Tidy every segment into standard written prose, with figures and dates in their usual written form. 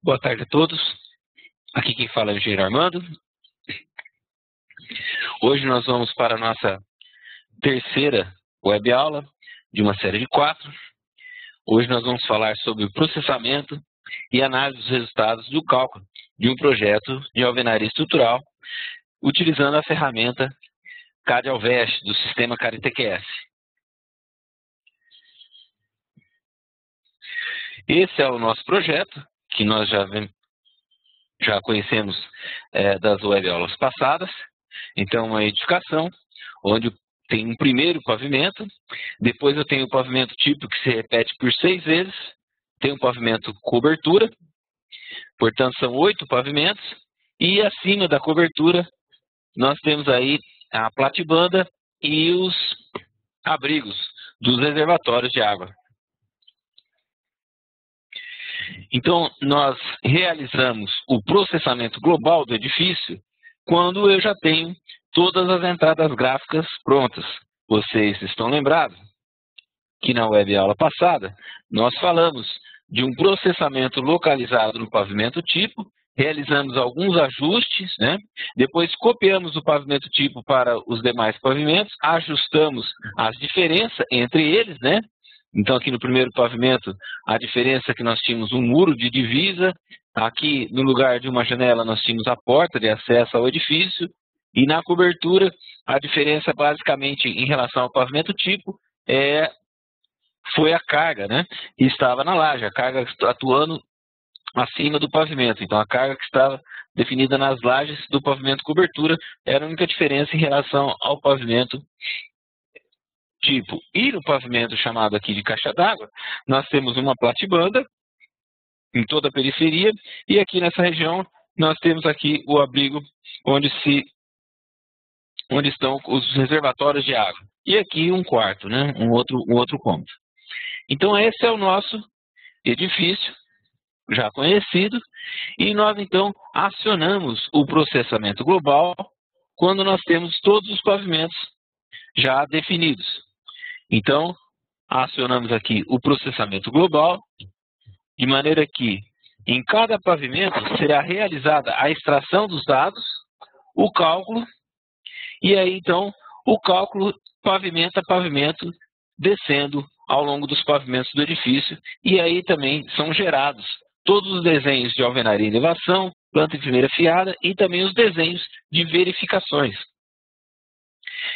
Boa tarde a todos. Aqui quem fala é o engenheiro Armando. Hoje nós vamos para a nossa terceira web aula de uma série de 4. Hoje nós vamos falar sobre o processamento e análise dos resultados do cálculo de um projeto de alvenaria estrutural utilizando a ferramenta CAD-Alvest do sistema CAD-TQS. Esse é o nosso projeto, que nós já conhecemos das web aulas passadas. Então, uma edificação, onde tem um primeiro pavimento, depois eu tenho o pavimento tipo que se repete por 6 vezes, tem o pavimento cobertura, portanto são 8 pavimentos, e acima da cobertura nós temos aí a platibanda e os abrigos dos reservatórios de água. Então, nós realizamos o processamento global do edifício quando eu já tenho todas as entradas gráficas prontas. Vocês estão lembrados que na web aula passada nós falamos de um processamento localizado no pavimento tipo, realizamos alguns ajustes, né? Depois copiamos o pavimento tipo para os demais pavimentos, ajustamos as diferenças entre eles, né? Então, aqui no primeiro pavimento, a diferença é que nós tínhamos um muro de divisa. Aqui, no lugar de uma janela, nós tínhamos a porta de acesso ao edifício. E na cobertura, a diferença, basicamente, em relação ao pavimento tipo, foi a carga, né? Que estava na laje, a carga atuando acima do pavimento. Então, a carga que estava definida nas lajes do pavimento cobertura era a única diferença em relação ao pavimento tipo. E no pavimento chamado aqui de caixa d'água, nós temos uma platibanda em toda a periferia, e aqui nessa região nós temos aqui o abrigo onde estão os reservatórios de água. E aqui um quarto, né? um outro cômodo. Então esse é o nosso edifício, já conhecido, e nós então acionamos o processamento global quando nós temos todos os pavimentos já definidos. Então, acionamos aqui o processamento global, de maneira que em cada pavimento será realizada a extração dos dados, o cálculo, e aí então o cálculo pavimento a pavimento, descendo ao longo dos pavimentos do edifício, e aí também são gerados todos os desenhos de alvenaria e elevação, planta e primeira fiada, e também os desenhos de verificações.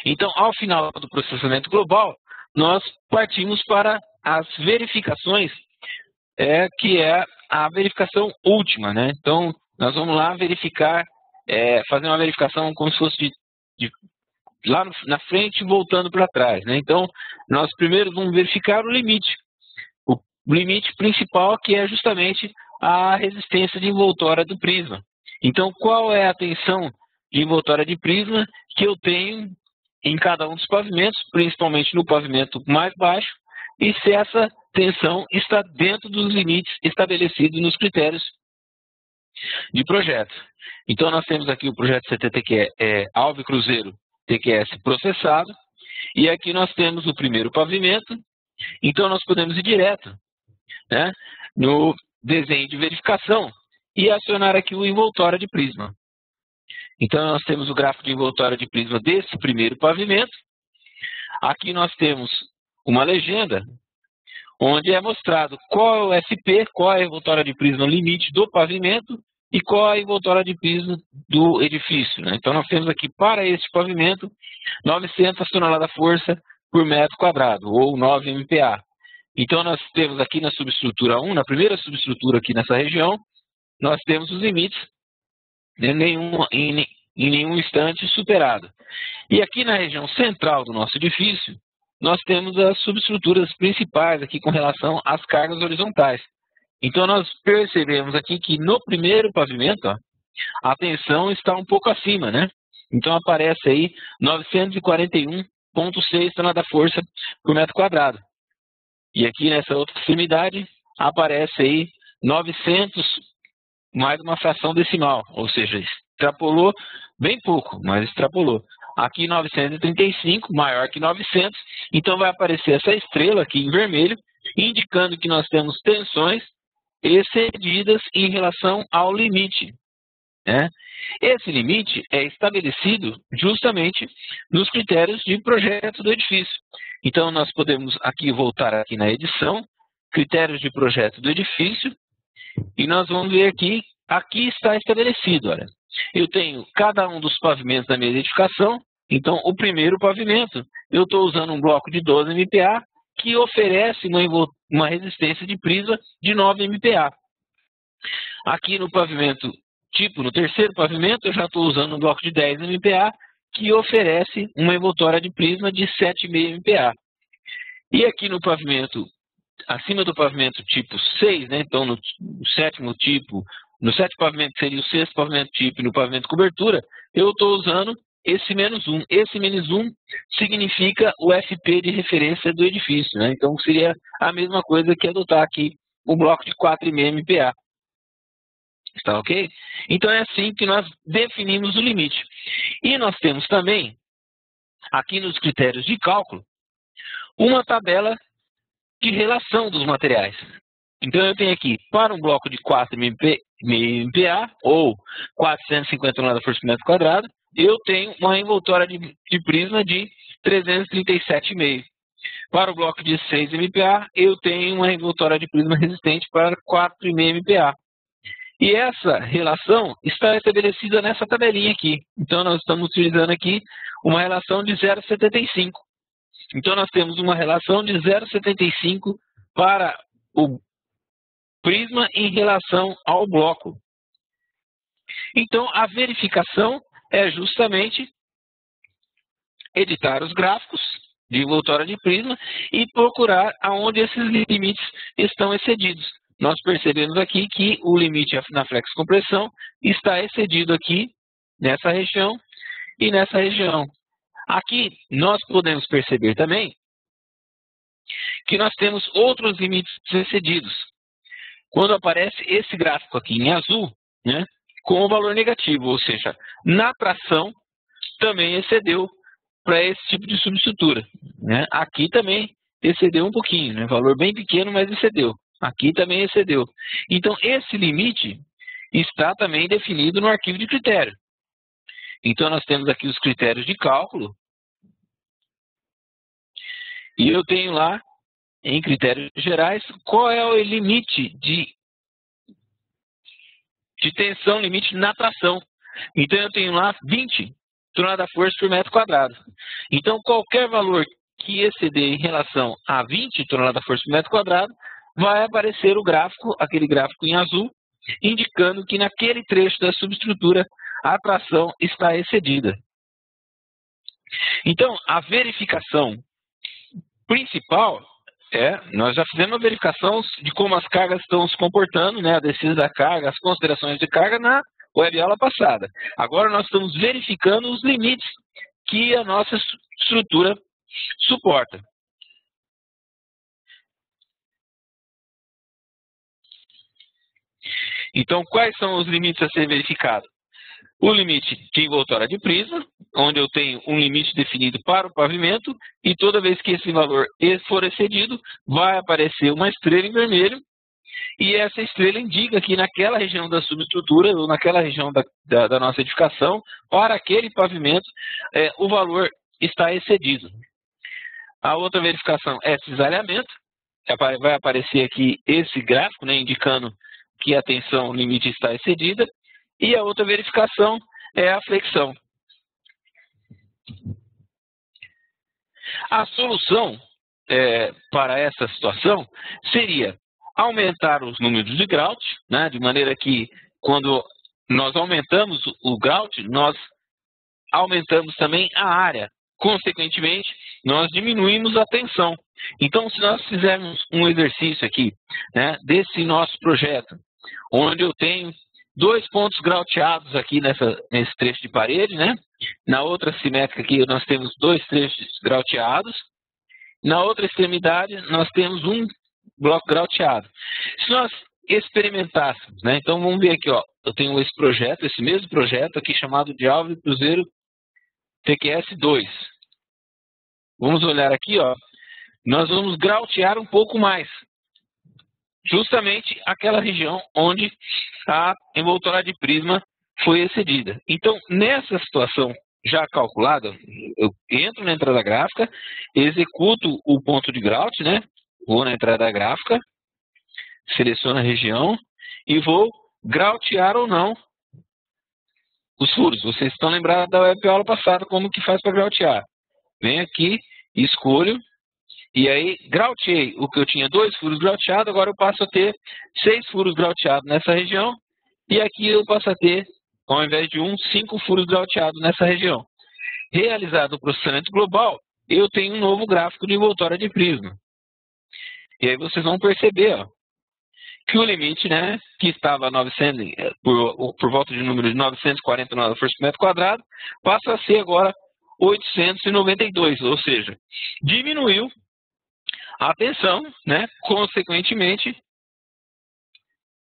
Então, ao final do processamento global, nós partimos para as verificações, que é a verificação última, né? Então, nós vamos lá verificar, fazer uma verificação como se fosse lá na frente voltando para trás, né? Então, nós primeiro vamos verificar o limite principal, que é justamente a resistência de envoltória do prisma. Então, qual é a tensão de envoltória de prisma que eu tenho em cada um dos pavimentos, principalmente no pavimento mais baixo, e se essa tensão está dentro dos limites estabelecidos nos critérios de projeto. Então, nós temos aqui o projeto CTT, que é Alve Cruzeiro TQS processado, e aqui nós temos o primeiro pavimento. Então, nós podemos ir direto, né, no desenho de verificação e acionar aqui o envoltória de prisma. Então, nós temos o gráfico de envoltória de prisma desse primeiro pavimento. Aqui nós temos uma legenda, onde é mostrado qual é o SP, qual é a envoltória de prisma limite do pavimento e qual é a envoltória de prisma do edifício, né? Então, nós temos aqui para este pavimento 900 toneladas-força por metro quadrado, ou 9 MPa. Então, nós temos aqui na subestrutura 1, na primeira subestrutura aqui nessa região, nós temos os limites, em nenhum instante superado. E aqui na região central do nosso edifício, nós temos as subestruturas principais aqui com relação às cargas horizontais. Então, nós percebemos aqui que no primeiro pavimento, ó, a tensão está um pouco acima, né? Então, aparece aí 941,6 toneladas-força por metro quadrado. E aqui nessa outra extremidade, aparece aí 900 mais uma fração decimal, ou seja, extrapolou bem pouco, mas extrapolou. Aqui 935, maior que 900, então vai aparecer essa estrela aqui em vermelho, indicando que nós temos tensões excedidas em relação ao limite, né? Esse limite é estabelecido justamente nos critérios de projeto do edifício. Então, nós podemos aqui voltar aqui na edição, critérios de projeto do edifício, e nós vamos ver aqui está estabelecido, olha. Eu tenho cada um dos pavimentos da minha edificação. Então, o primeiro pavimento, eu estou usando um bloco de 12 MPa, que oferece uma resistência de prisma de 9 MPa. Aqui no pavimento tipo, no terceiro pavimento, eu já estou usando um bloco de 10 MPa, que oferece uma envoltória de prisma de 7,5 MPa. E aqui no pavimento, acima do pavimento tipo 6, né? Então no sétimo tipo, no sétimo pavimento que seria o sexto pavimento tipo e no pavimento cobertura, eu estou usando esse -1. Esse -1 significa o FP de referência do edifício, né? Então seria a mesma coisa que adotar aqui um bloco de 4,5 MPa. Está ok? Então é assim que nós definimos o limite. E nós temos também, aqui nos critérios de cálculo, uma tabela de relação dos materiais. Então eu tenho aqui, para um bloco de 4,5 MPa, ou 450 toneladas por metro quadrado, eu tenho uma envoltória de prisma de 337,5. Para o bloco de 6 MPa, eu tenho uma envoltória de prisma resistente para 4,5 MPa. E essa relação está estabelecida nessa tabelinha aqui. Então, nós estamos utilizando aqui uma relação de 0,75. Então, nós temos uma relação de 0,75 para o prisma em relação ao bloco. Então, a verificação é justamente editar os gráficos de envoltória de prisma e procurar aonde esses limites estão excedidos. Nós percebemos aqui que o limite na flexo-compressão está excedido aqui, nessa região e nessa região. Aqui, nós podemos perceber também que nós temos outros limites excedidos. Quando aparece esse gráfico aqui em azul, né, com o valor negativo, ou seja, na tração também excedeu para esse tipo de subestrutura, né? Aqui também excedeu um pouquinho, né, valor bem pequeno, mas excedeu. Aqui também excedeu. Então, esse limite está também definido no arquivo de critério. Então, nós temos aqui os critérios de cálculo. E eu tenho lá, em critérios gerais, qual é o limite de tensão, limite na tração. Então, eu tenho lá 20 toneladas-força por metro quadrado. Então, qualquer valor que exceder em relação a 20 toneladas-força por metro quadrado, vai aparecer o gráfico, aquele gráfico em azul, indicando que naquele trecho da subestrutura a tração está excedida. Então, a verificação principal nós já fizemos a verificação de como as cargas estão se comportando, né, a descida da carga, as considerações de carga na web-aula passada. Agora nós estamos verificando os limites que a nossa estrutura suporta. Então, quais são os limites a ser verificados? O limite de envoltória de prisma, onde eu tenho um limite definido para o pavimento, e toda vez que esse valor for excedido, vai aparecer uma estrela em vermelho, e essa estrela indica que naquela região da subestrutura, ou naquela região da nossa edificação, para aquele pavimento, o valor está excedido. A outra verificação é cisalhamento, vai aparecer aqui esse gráfico, né, indicando que a tensão limite está excedida, e a outra verificação é a flexão. A solução para essa situação seria aumentar os números de grout, né, de maneira que quando nós aumentamos o grout, nós aumentamos também a área. Consequentemente, nós diminuímos a tensão. Então, se nós fizermos um exercício aqui, né, desse nosso projeto, onde eu tenho 2 pontos grauteados aqui nesse trecho de parede, né? Na outra simétrica aqui nós temos 2 trechos grauteados. Na outra extremidade nós temos um bloco grauteado. Se nós experimentássemos, né? Então vamos ver aqui, ó. Eu tenho esse projeto, esse mesmo projeto aqui chamado de Álvaro Cruzeiro TQS2. Vamos olhar aqui, ó. Nós vamos grautear um pouco mais. justamente aquela região onde a envoltória de prisma foi excedida. Então, nessa situação já calculada, eu entro na entrada gráfica, executo o ponto de grout, né? Vou na entrada gráfica, seleciono a região e vou grautear ou não os furos. Vocês estão lembrados da web aula passada como que faz para grautear. Venho aqui, escolho, e aí grauteei o que eu tinha 2 furos grauteados, agora eu passo a ter 6 furos grauteados nessa região, e aqui eu passo a ter, ao invés de 5 furos grauteados nessa região. Realizado o processamento global, eu tenho um novo gráfico de envoltória de prisma. E aí vocês vão perceber, ó, que o limite, né, que estava 900, por volta de número de 949 forças por metro quadrado, passa a ser agora 892, ou seja, diminuiu a tensão, né, consequentemente,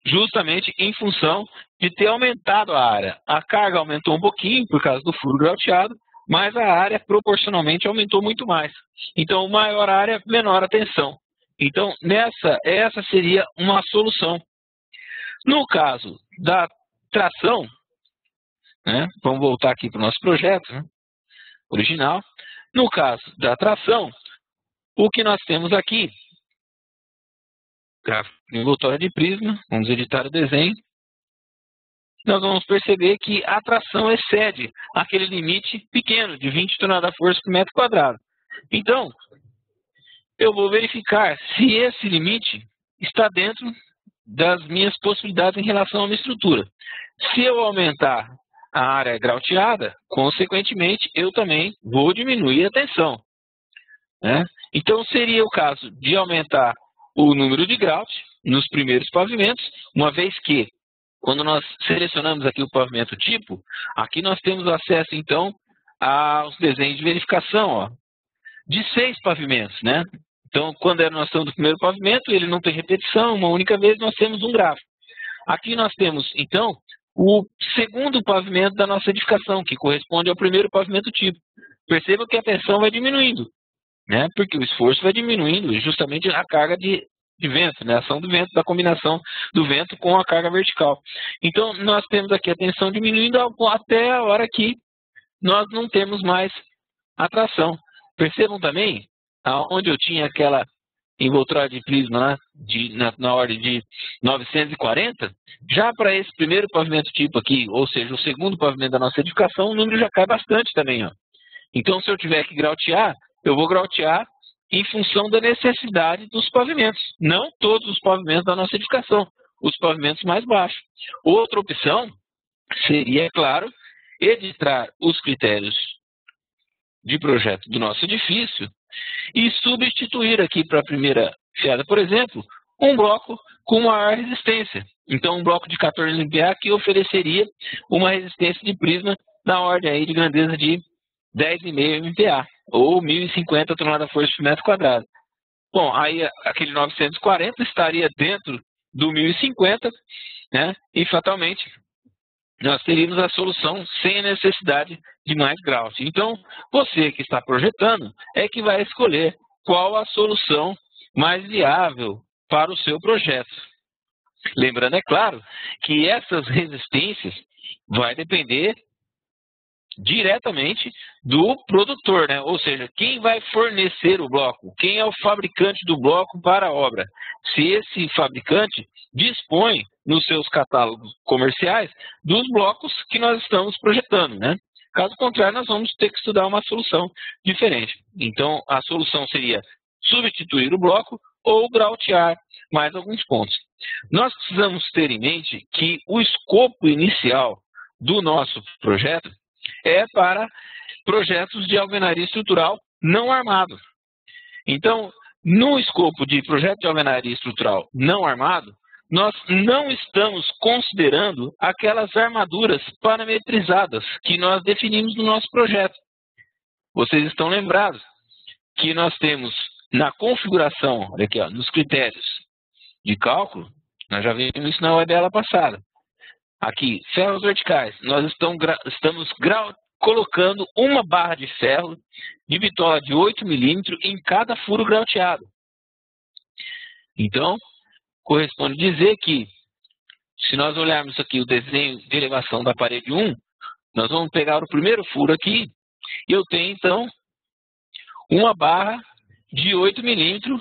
justamente em função de ter aumentado a área. A carga aumentou um pouquinho por causa do furo grauteado, mas a área proporcionalmente aumentou muito mais. Então, maior a área, menor a tensão. Então, essa seria uma solução. No caso da tração, né, vamos voltar aqui para o nosso projeto, né, original. No caso da tração, o que nós temos aqui, gráfico de envoltória de prisma, vamos editar o desenho, nós vamos perceber que a tração excede aquele limite pequeno de 20 toneladas-força por metro quadrado. Então, eu vou verificar se esse limite está dentro das minhas possibilidades em relação a uma estrutura. Se eu aumentar a área grauteada, consequentemente, eu também vou diminuir a tensão, né? Então, seria o caso de aumentar o número de grout nos primeiros pavimentos, uma vez que, quando nós selecionamos aqui o pavimento tipo, aqui nós temos acesso, então, aos desenhos de verificação, ó, de 6 pavimentos, né? Então, quando nós estamos no primeiro pavimento, ele não tem repetição, uma única vez nós temos um gráfico. Aqui nós temos, então, o segundo pavimento da nossa edificação, que corresponde ao primeiro pavimento tipo. Perceba que a tensão vai diminuindo, né? Porque o esforço vai diminuindo justamente a carga de vento, né? A ação do vento, da combinação do vento com a carga vertical. Então, nós temos aqui a tensão diminuindo até a hora que nós não temos mais atração. Percebam também, onde eu tinha aquela envoltória de prisma, né, na ordem de 940, já para esse primeiro pavimento tipo aqui, ou seja, o segundo pavimento da nossa edificação, o número já cai bastante também, ó. Então, se eu tiver que grautear, eu vou grautear em função da necessidade dos pavimentos, não todos os pavimentos da nossa edificação, os pavimentos mais baixos. Outra opção seria, é claro, editar os critérios de projeto do nosso edifício e substituir aqui para a primeira fiada, por exemplo, um bloco com maior resistência. Então, um bloco de 14 MPa que ofereceria uma resistência de prisma na ordem aí de grandeza de 10,5 MPa, ou 1.050 toneladas-força por metro quadrado. Bom, aí aquele 940 estaria dentro do 1.050, né? E fatalmente nós teríamos a solução sem a necessidade de mais grout. Então, você que está projetando é que vai escolher qual a solução mais viável para o seu projeto. Lembrando, é claro, que essas resistências vai depender diretamente do produtor, né? Ou seja, quem vai fornecer o bloco, quem é o fabricante do bloco para a obra. Se esse fabricante dispõe nos seus catálogos comerciais dos blocos que nós estamos projetando, né? Caso contrário, nós vamos ter que estudar uma solução diferente. Então, a solução seria substituir o bloco ou grautear mais alguns pontos. Nós precisamos ter em mente que o escopo inicial do nosso projeto é para projetos de alvenaria estrutural não armado. Então, no escopo de projeto de alvenaria estrutural não armado, nós não estamos considerando aquelas armaduras parametrizadas que nós definimos no nosso projeto. Vocês estão lembrados que nós temos na configuração, olha aqui, ó, nos critérios de cálculo, nós já vimos isso na dela passada. Aqui, ferros verticais, nós estamos colocando uma barra de ferro de bitola de 8 milímetros em cada furo grauteado. Então, corresponde dizer que, se nós olharmos aqui o desenho de elevação da parede 1, nós vamos pegar o primeiro furo aqui, e eu tenho, então, uma barra de 8 milímetros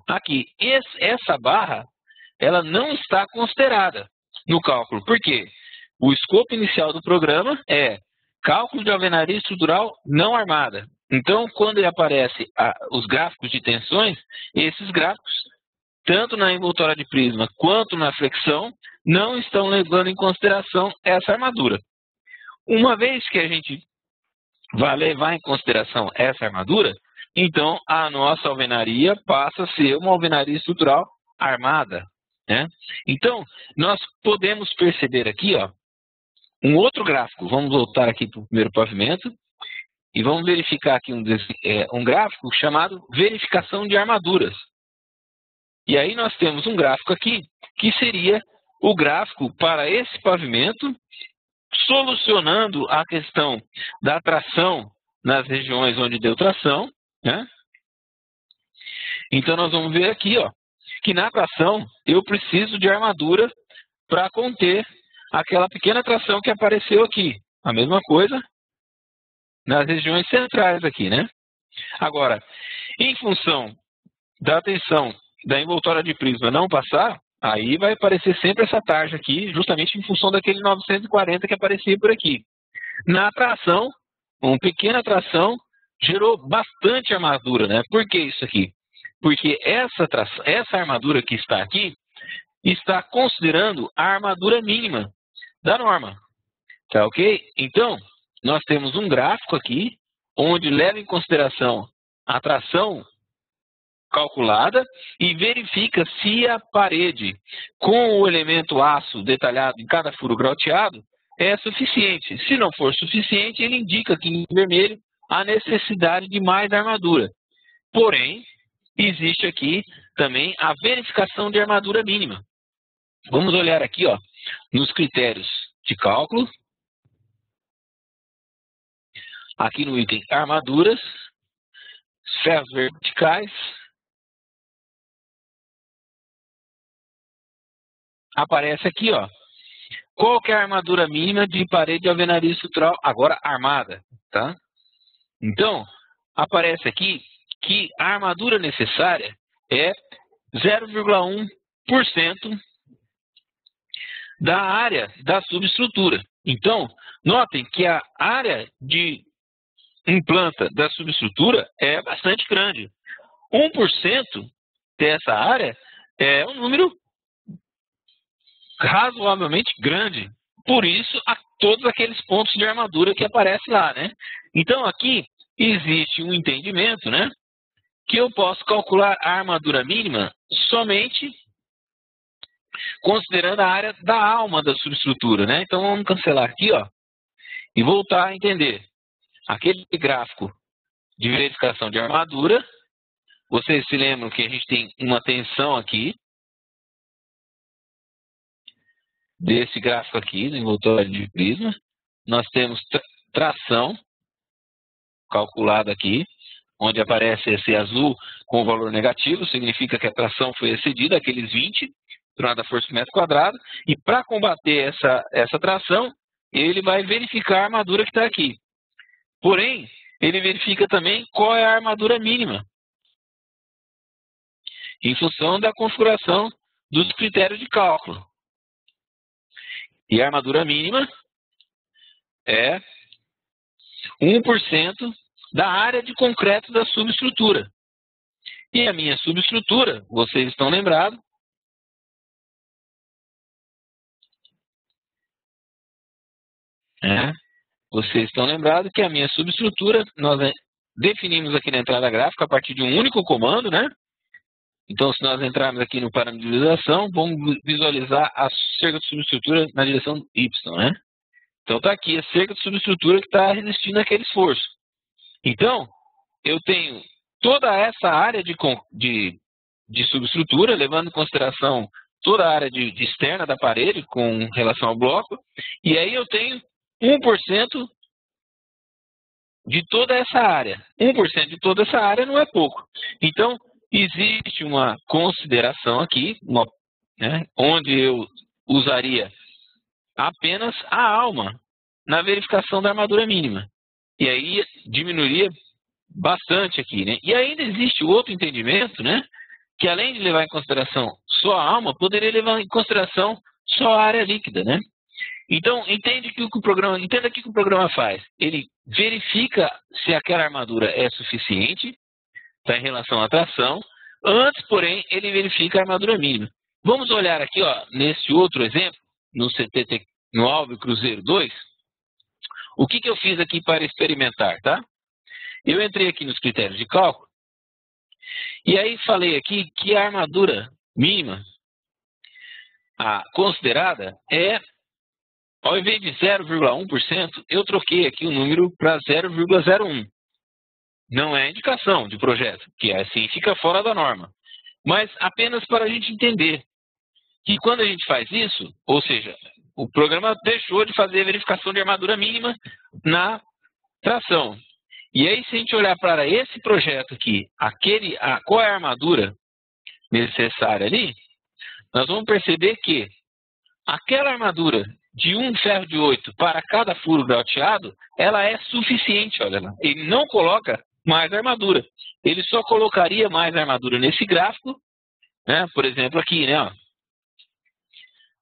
aqui. Essa barra, ela não está considerada no cálculo. Por quê? O escopo inicial do programa é cálculo de alvenaria estrutural não armada. Então, quando aparecem os gráficos de tensões, esses gráficos, tanto na envoltória de prisma quanto na flexão, não estão levando em consideração essa armadura. Uma vez que a gente vai levar em consideração essa armadura, então a nossa alvenaria passa a ser uma alvenaria estrutural armada, né? Então, nós podemos perceber aqui, ó, um outro gráfico. Vamos voltar aqui para o primeiro pavimento e vamos verificar aqui um gráfico chamado verificação de armaduras. E aí nós temos um gráfico aqui que seria o gráfico para esse pavimento, solucionando a questão da tração nas regiões onde deu tração, né? Então nós vamos ver aqui, ó, que na tração eu preciso de armadura para conter aquela pequena tração que apareceu aqui. A mesma coisa nas regiões centrais aqui, né? Agora, em função da tensão da envoltória de prisma não passar, aí vai aparecer sempre essa tarja aqui, justamente em função daquele 940 que aparecia por aqui. Na tração, uma pequena tração gerou bastante armadura, né? Por que isso aqui? Porque essa armadura que está aqui está considerando a armadura mínima da norma. Tá ok? Então, nós temos um gráfico aqui, onde leva em consideração a tração calculada e verifica se a parede com o elemento aço detalhado em cada furo grauteado é suficiente. Se não for suficiente, ele indica aqui em vermelho a necessidade de mais armadura. Porém, existe aqui também a verificação de armadura mínima. Vamos olhar aqui, ó, nos critérios de cálculo. Aqui no item armaduras, ferros verticais, aparece aqui, ó, qual que é a armadura mínima de parede de alvenaria estrutural agora armada, tá? Então, aparece aqui que a armadura necessária é 0,1% da área da subestrutura. Então, notem que a área de implanta da subestrutura é bastante grande. 1% dessa área é um número razoavelmente grande. Por isso, há todos aqueles pontos de armadura que aparecem lá, né? Então, aqui existe um entendimento, né? Que eu posso calcular a armadura mínima somente considerando a área da alma da subestrutura, né? Então, vamos cancelar aqui, ó, e voltar a entender. Aquele gráfico de verificação de armadura, vocês se lembram que a gente tem uma tensão aqui, desse gráfico aqui, do envoltório de prisma. Nós temos tração, calculada aqui, onde aparece esse azul com o valor negativo, significa que a tração foi excedida, aqueles 20, tornada força por metro quadrado, e para combater essa tração, ele vai verificar a armadura que está aqui. Porém, ele verifica também qual é a armadura mínima, em função da configuração dos critérios de cálculo. E a armadura mínima é 1% da área de concreto da subestrutura. E a minha subestrutura, vocês estão lembrados, vocês estão lembrados que a minha subestrutura, nós definimos aqui na entrada gráfica a partir de um único comando, né? Então, se nós entrarmos aqui no parâmetro de visualização, vamos visualizar a cerca de subestrutura na direção Y, né? Então, está aqui a cerca de subestrutura que está resistindo àquele esforço. Então, eu tenho toda essa área de subestrutura, levando em consideração toda a área de externa da parede com relação ao bloco, e aí eu tenho 1% de toda essa área. 1% de toda essa área não é pouco. Então, existe uma consideração aqui, uma né, onde eu usaria apenas a alma na verificação da armadura mínima. E aí diminuiria bastante aqui, né? E ainda existe outro entendimento, né, que além de levar em consideração só a alma, poderia levar em consideração só a área líquida, né? Então, entenda que o que o programa faz. Ele verifica se aquela armadura é suficiente, tá, em relação à tração. Antes, porém, ele verifica a armadura mínima. Vamos olhar aqui, ó, nesse outro exemplo, no Alvo Cruzeiro 2, o que eu fiz aqui para experimentar, tá? Eu entrei aqui nos critérios de cálculo e aí falei aqui que a armadura mínima considerada é, ao invés de 0,1%, eu troquei aqui o número para 0,01. Não é indicação de projeto, que assim fica fora da norma. Mas apenas para a gente entender que quando a gente faz isso, ou seja, o programa deixou de fazer a verificação de armadura mínima na tração. E aí, se a gente olhar para esse projeto aqui, qual é a armadura necessária ali, nós vamos perceber que aquela armadura de 1 ferro de 8 para cada furo grauteado, ela é suficiente, olha lá. Ele não coloca mais armadura. Ele só colocaria mais armadura nesse gráfico, né? Por exemplo, aqui, né? Ó.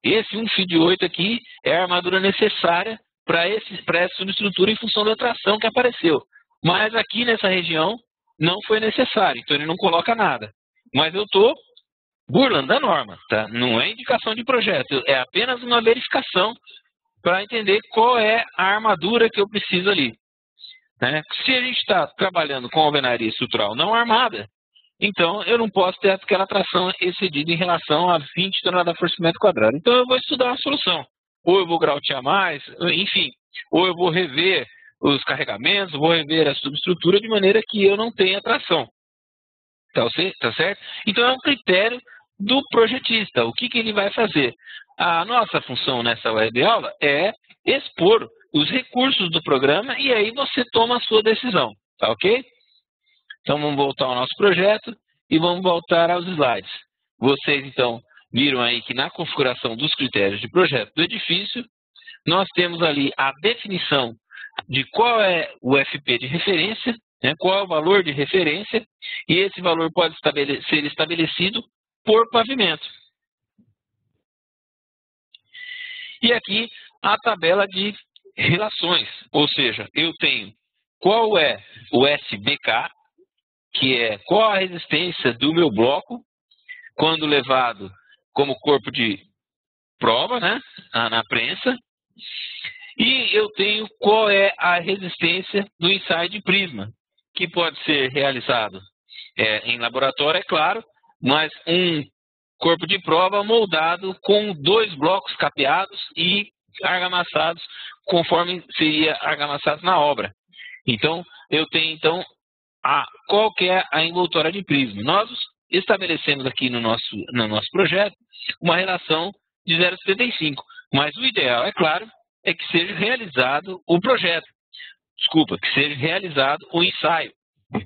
Esse 1 fio de 8 aqui é a armadura necessária para essa subestrutura em função da tração que apareceu. Mas aqui nessa região não foi necessário, então ele não coloca nada. Mas eu estou burlando a norma, tá? Não é indicação de projeto, é apenas uma verificação para entender qual é a armadura que eu preciso ali. Né? Se a gente está trabalhando com alvenaria estrutural não armada, então eu não posso ter aquela tração excedida em relação a 20 toneladas por metro quadrado. Então eu vou estudar uma solução. Ou eu vou grautear mais, enfim, ou eu vou rever os carregamentos, vou rever a subestrutura de maneira que eu não tenha tração. Tá certo? Então é um critério do projetista. O que ele vai fazer? A nossa função nessa web aula é expor os recursos do programa e aí você toma a sua decisão. Tá ok? Então vamos voltar ao nosso projeto e vamos voltar aos slides. Vocês então viram aí que na configuração dos critérios de projeto do edifício, nós temos ali a definição de qual é o FP de referência, né, qual é o valor de referência, e esse valor pode ser estabelecido por pavimento. E aqui a tabela de relações, ou seja, eu tenho qual é o SBK, que é qual a resistência do meu bloco quando levado como corpo de prova, né, na prensa, e eu tenho qual é a resistência do ensaio de prisma, que pode ser realizado em laboratório, é claro, mas um corpo de prova moldado com 2 blocos capeados e argamassados, conforme seria argamassados na obra. Então, eu tenho qual que é a envoltória de prisma. Nós estabelecemos aqui no nosso projeto uma relação de 0,75, mas o ideal, é claro, é que seja realizado o projeto. Desculpa, que seja realizado o ensaio.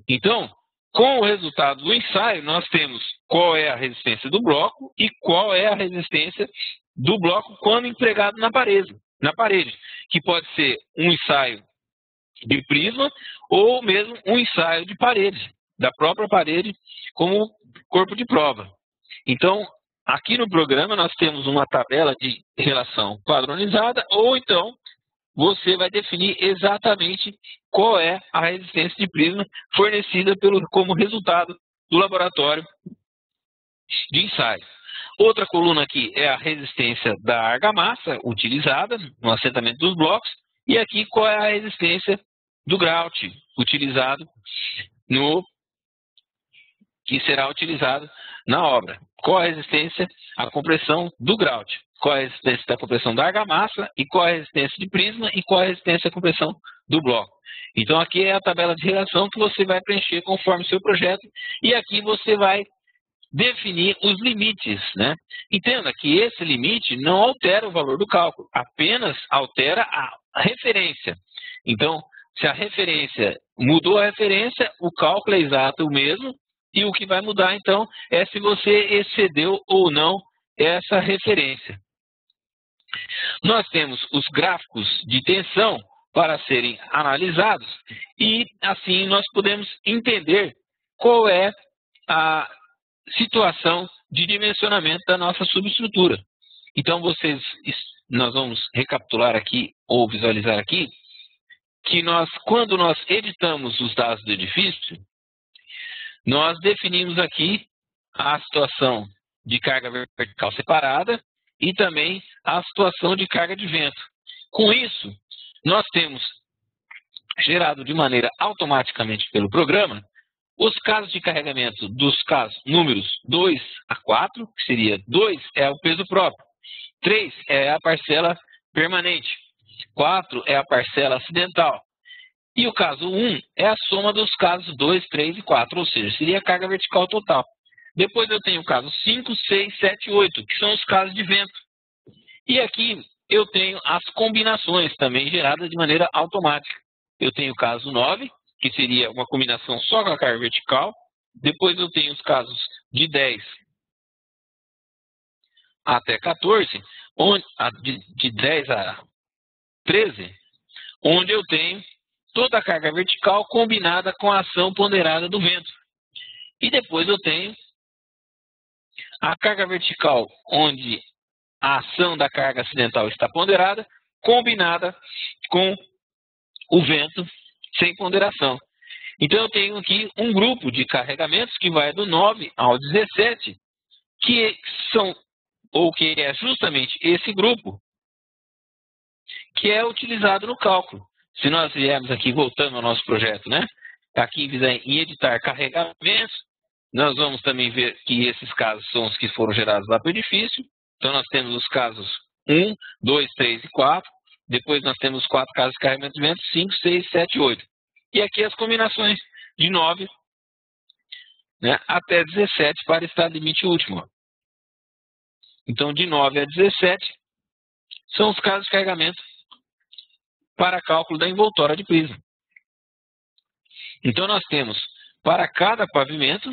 Então, com o resultado do ensaio, nós temos qual é a resistência do bloco e qual é a resistência do bloco quando empregado na parede, que pode ser um ensaio de prisma ou mesmo um ensaio de parede, da própria parede como corpo de prova. Então, aqui no programa nós temos uma tabela de relação padronizada, ou então você vai definir exatamente qual é a resistência de prisma fornecida como resultado do laboratório de ensaio. Outra coluna aqui é a resistência da argamassa utilizada no assentamento dos blocos, e aqui qual é a resistência do grout utilizado que será utilizado na obra. Qual a resistência à compressão do grout? Qual a resistência da compressão da argamassa e qual a resistência de prisma e qual a resistência à compressão do bloco. Então aqui é a tabela de relação que você vai preencher conforme o seu projeto e aqui você vai definir os limites, né? Entenda que esse limite não altera o valor do cálculo, apenas altera a referência. Então, se a referência mudou a referência, o cálculo é exato o mesmo, e o que vai mudar, então, é se você excedeu ou não essa referência. Nós temos os gráficos de tensão para serem analisados e assim nós podemos entender qual é a situação de dimensionamento da nossa subestrutura. Então nós vamos recapitular aqui ou visualizar aqui que quando nós editamos os dados do edifício, nós definimos aqui a situação de carga vertical separada e também a situação de carga de vento. Com isso, nós temos gerado de maneira automaticamente pelo programa os casos de carregamento dos casos números 2 a 4, que seria 2 é o peso próprio, 3 é a parcela permanente, 4 é a parcela acidental. E o caso 1 é a soma dos casos 2, 3 e 4, ou seja, seria a carga vertical total. Depois eu tenho o caso 5, 6, 7 e 8, que são os casos de vento. E aqui eu tenho as combinações também geradas de maneira automática. Eu tenho o caso 9, que seria uma combinação só com a carga vertical. Depois eu tenho os casos de 10 até 14, de 10 a 13, onde eu tenho toda a carga vertical combinada com a ação ponderada do vento. E depois eu tenho a carga vertical, onde a ação da carga acidental está ponderada, combinada com o vento sem ponderação. Então eu tenho aqui um grupo de carregamentos que vai do 9 ao 17, que é justamente esse grupo que é utilizado no cálculo. Se nós viermos aqui, voltando ao nosso projeto, né? Aqui em editar carregamentos, nós vamos também ver que esses casos são os que foram gerados lá para o edifício. Então nós temos os casos 1, 2, 3 e 4. Depois nós temos 4 casos de carregamento de vento, 5, 6, 7 e 8. E aqui as combinações de 9, né, até 17 para estado limite último. Então de 9 a 17 são os casos de carregamento para cálculo da envoltória de prisma. Então nós temos para cada pavimento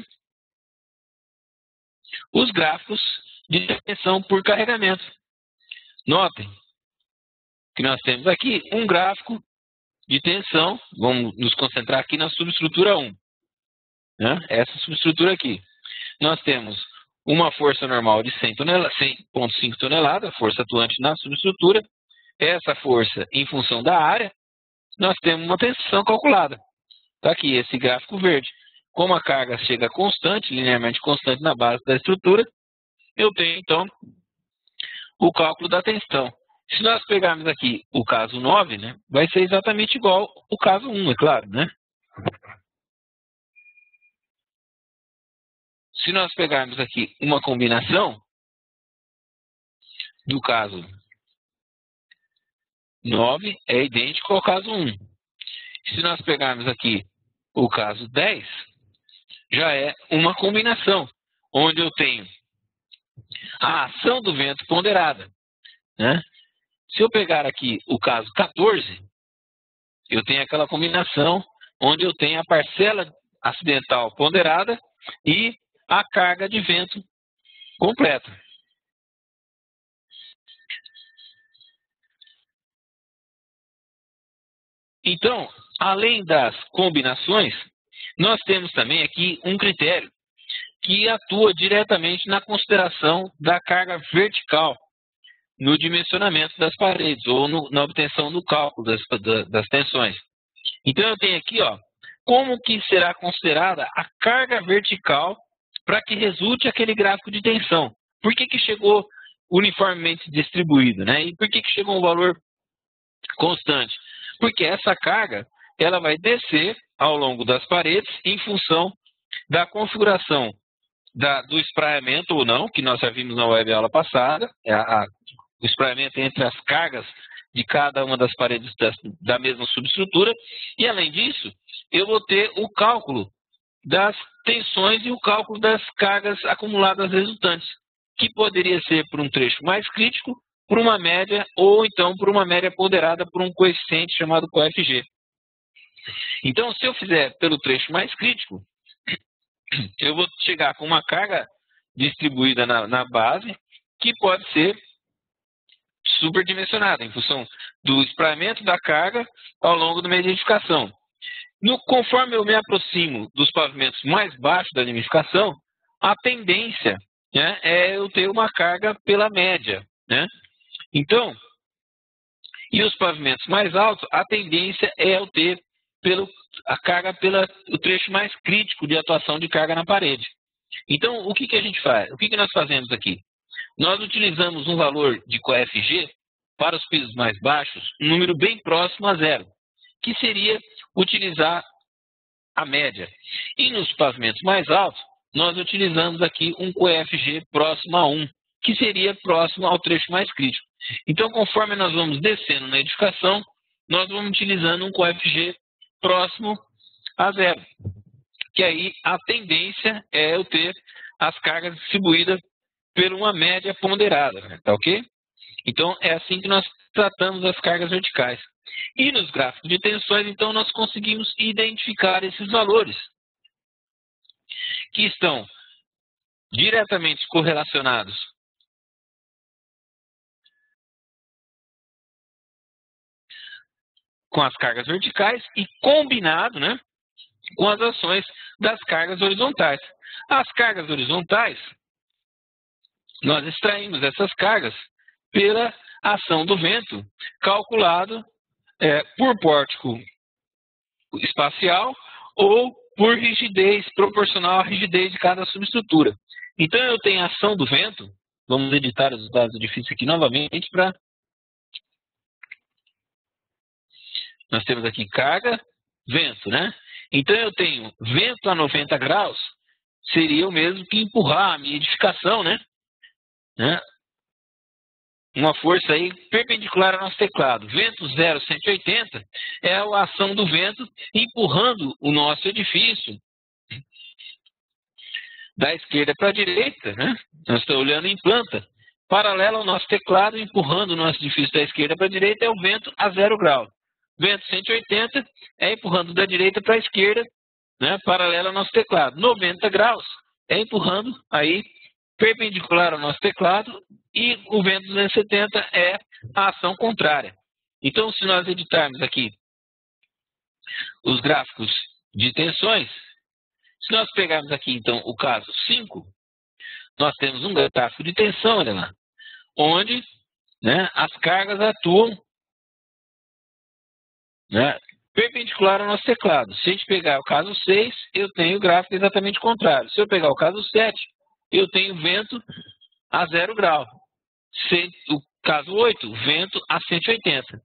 os gráficos de tensão por carregamento. Notem que nós temos aqui um gráfico de tensão, vamos nos concentrar aqui na subestrutura 1. Né? Essa subestrutura aqui. Nós temos uma força normal de 100,5 toneladas, força atuante na subestrutura. Essa força em função da área, nós temos uma tensão calculada. Está aqui esse gráfico verde. Como a carga chega constante, linearmente constante na base da estrutura, eu tenho então o cálculo da tensão. Se nós pegarmos aqui o caso 9, né, vai ser exatamente igual ao caso 1, é claro, né? Se nós pegarmos aqui uma combinação do caso 9, é idêntico ao caso 1. Se nós pegarmos aqui o caso 10, já é uma combinação, onde eu tenho a ação do vento ponderada, né? Se eu pegar aqui o caso 14, eu tenho aquela combinação onde eu tenho a parcela acidental ponderada e a carga de vento completa. Então, além das combinações, nós temos também aqui um critério que atua diretamente na consideração da carga vertical no dimensionamento das paredes ou na obtenção do cálculo das tensões. Então eu tenho aqui, ó, como que será considerada a carga vertical para que resulte aquele gráfico de tensão. Por que chegou uniformemente distribuído, né? E por que chegou um valor constante? Porque essa carga ela vai descer ao longo das paredes em função da configuração do espraiamento ou não, que nós já vimos na web aula passada, o espraiamento entre as cargas de cada uma das paredes da mesma subestrutura, e além disso, eu vou ter o cálculo das tensões e o cálculo das cargas acumuladas resultantes, que poderia ser por um trecho mais crítico, por uma média, ou então por uma média ponderada por um coeficiente chamado coFG. Então, se eu fizer pelo trecho mais crítico, eu vou chegar com uma carga distribuída na base, que pode ser superdimensionada, em função do espraiamento da carga ao longo de uma edificação. Conforme eu me aproximo dos pavimentos mais baixos da edificação, a tendência, né, é eu ter uma carga pela média, né? Então, e os pavimentos mais altos, a tendência é eu ter a carga pelo trecho mais crítico de atuação de carga na parede. Então, o que a gente faz? O que nós fazemos aqui? Nós utilizamos um valor de coFG para os pisos mais baixos, um número bem próximo a zero, que seria utilizar a média. E nos pavimentos mais altos, nós utilizamos aqui um coFG próximo a 1, que seria próximo ao trecho mais crítico. Então, conforme nós vamos descendo na edificação, nós vamos utilizando um coFG próximo a zero, que aí a tendência é eu ter as cargas distribuídas por uma média ponderada, né? Tá ok? Então, é assim que nós tratamos as cargas verticais. E nos gráficos de tensões, então, nós conseguimos identificar esses valores, que estão diretamente correlacionados com as cargas verticais e combinado, né, com as ações das cargas horizontais. As cargas horizontais, nós extraímos essas cargas pela ação do vento, calculado por pórtico espacial ou por rigidez, proporcional à rigidez de cada subestrutura. Então, eu tenho a ação do vento. Vamos editar os dados do edifício aqui novamente para... Nós temos aqui carga, vento, né? Então, eu tenho vento a 90 graus, seria o mesmo que empurrar a minha edificação, né? Uma força aí perpendicular ao nosso teclado. Vento 0, 180 é a ação do vento empurrando o nosso edifício da esquerda para a direita, né? Nós estamos olhando em planta. Paralelo ao nosso teclado, empurrando o nosso edifício da esquerda para a direita, é o vento a 0 grau. Vento 180 é empurrando da direita para a esquerda, né? Paralelo ao nosso teclado. 90 graus é empurrando aí perpendicular ao nosso teclado, e o vento 270 é a ação contrária. Então, se nós editarmos aqui os gráficos de tensões, se nós pegarmos aqui, então, o caso 5, nós temos um gráfico de tensão, olha lá, onde, né, as cargas atuam, né, perpendicular ao nosso teclado. Se a gente pegar o caso 6, eu tenho o gráfico exatamente contrário. Se eu pegar o caso 7, eu tenho vento a 0 grau. O caso 8, vento a 180.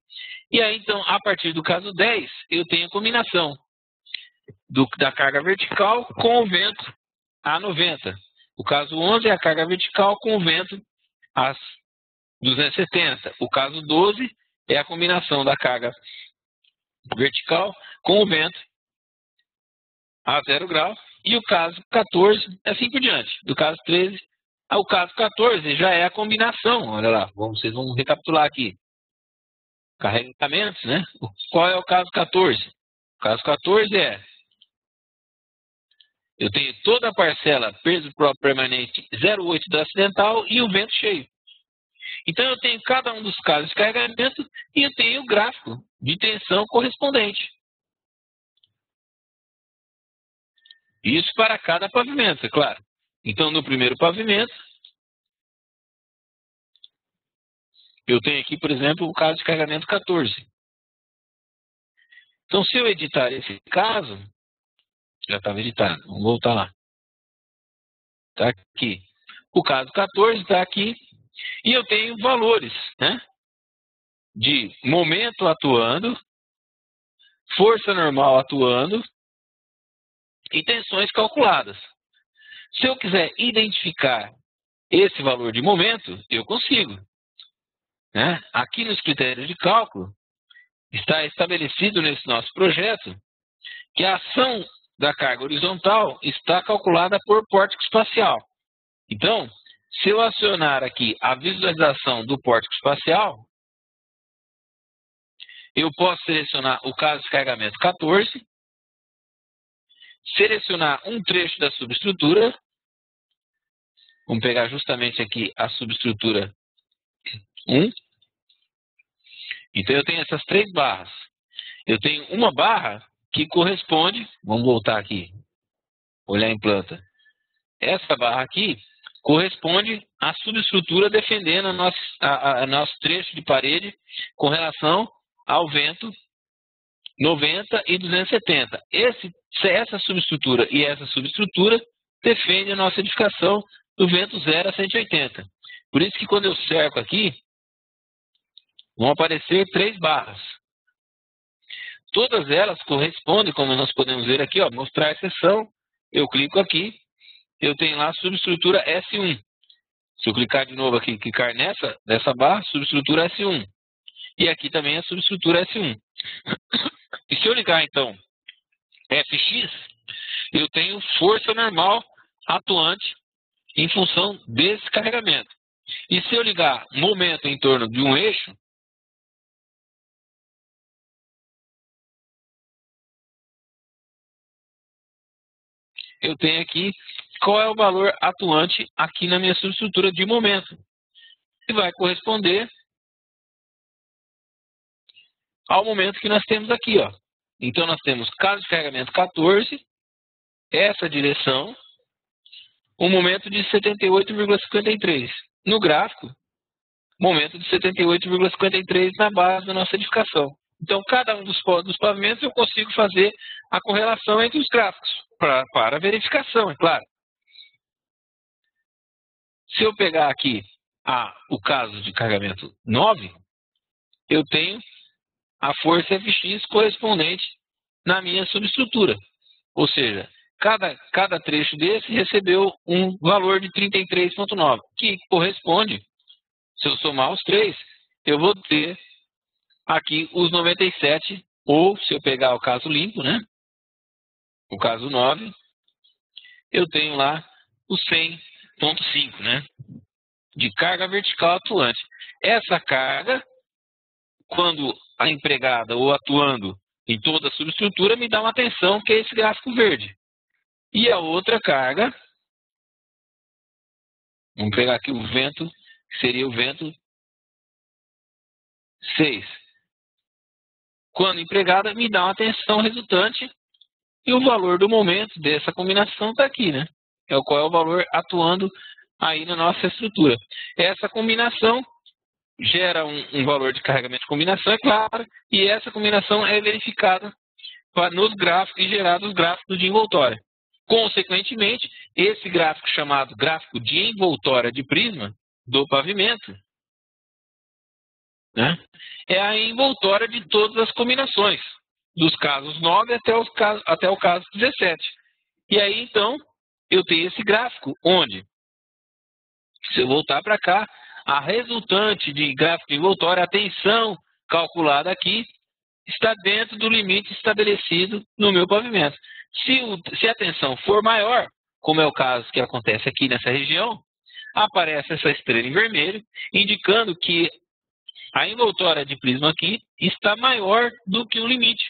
E aí, então, a partir do caso 10, eu tenho a combinação da carga vertical com o vento a 90. O caso 11 é a carga vertical com o vento a 270. O caso 12 é a combinação da carga vertical com o vento a 0 grau. E o caso 14, assim por diante. Do caso 13 ao caso 14 já é a combinação. Olha lá, vocês vão recapitular aqui. Carregamentos, né? Qual é o caso 14? O caso 14 eu tenho toda a parcela peso próprio permanente 0,8 da acidental e o vento cheio. Então, eu tenho cada um dos casos de carregamento e eu tenho o gráfico de tensão correspondente. Isso para cada pavimento, é claro. Então, no primeiro pavimento, eu tenho aqui, por exemplo, o caso de carregamento 14. Então, se eu editar esse caso, já estava editado, vamos voltar lá. Está aqui. O caso 14 está aqui. E eu tenho valores, né, de momento atuando, força normal atuando e tensões calculadas. Se eu quiser identificar esse valor de momento, eu consigo, né? Aqui nos critérios de cálculo, está estabelecido nesse nosso projeto que a ação da carga horizontal está calculada por pórtico espacial. Então, se eu acionar aqui a visualização do pórtico espacial, eu posso selecionar o caso de carregamento 14, selecionar um trecho da subestrutura, Vamos pegar justamente aqui a subestrutura 1. Então, eu tenho essas 3 barras. Eu tenho uma barra que corresponde, vamos voltar aqui, olhar em planta. Essa barra aqui corresponde à subestrutura defendendo a nosso trecho de parede com relação ao vento 90 e 270. Essa subestrutura e essa subestrutura defendem a nossa edificação do vento 0 a 180. Por isso que quando eu cerco aqui, vão aparecer 3 barras. Todas elas correspondem, como nós podemos ver aqui, ó, mostrar a exceção. Eu clico aqui, eu tenho lá a subestrutura S1. Se eu clicar de novo aqui, clicar nessa barra, subestrutura S1. E aqui também a subestrutura S1. E se eu ligar, então, FX, eu tenho força normal atuante em função desse carregamento. E se eu ligar momento em torno de um eixo, eu tenho aqui qual é o valor atuante aqui na minha subestrutura de momento. E vai corresponder ao momento que nós temos aqui, ó. Então, nós temos caso de carregamento 14, essa direção, um momento de 78,53. No gráfico, momento de 78,53 na base da nossa edificação. Então, cada um dos pavimentos eu consigo fazer a correlação entre os gráficos, para verificação, é claro. Se eu pegar aqui o caso de carregamento 9, eu tenho a força Fx correspondente na minha subestrutura. Ou seja, cada trecho desse recebeu um valor de 33,9, que corresponde, se eu somar os 3, eu vou ter aqui os 97, ou se eu pegar o caso limpo, né? O caso 9, eu tenho lá o 100,5, né? De carga vertical atuante. Essa carga, quando a empregada ou atuando em toda a subestrutura, me dá uma tensão, que é esse gráfico verde. E a outra carga, vamos pegar aqui o vento, que seria o vento 6. Quando empregada, me dá uma tensão resultante, e o valor do momento dessa combinação está aqui, né? Qual é o valor atuando aí na nossa estrutura. Essa combinação gera um valor de carregamento de combinação, é claro, e essa combinação é verificada nos gráficos e gerada os gráficos de envoltória. Consequentemente, esse gráfico chamado gráfico de envoltória de prisma do pavimento, né, é a envoltória de todas as combinações, dos casos 9 até o caso 17. E aí, então, eu tenho esse gráfico onde, se eu voltar para cá, a resultante de gráfico de envoltória, a tensão calculada aqui, está dentro do limite estabelecido no meu pavimento. Se a tensão for maior, como é o caso que acontece aqui nessa região, aparece essa estrela em vermelho, indicando que a envoltória de prisma aqui está maior do que o limite.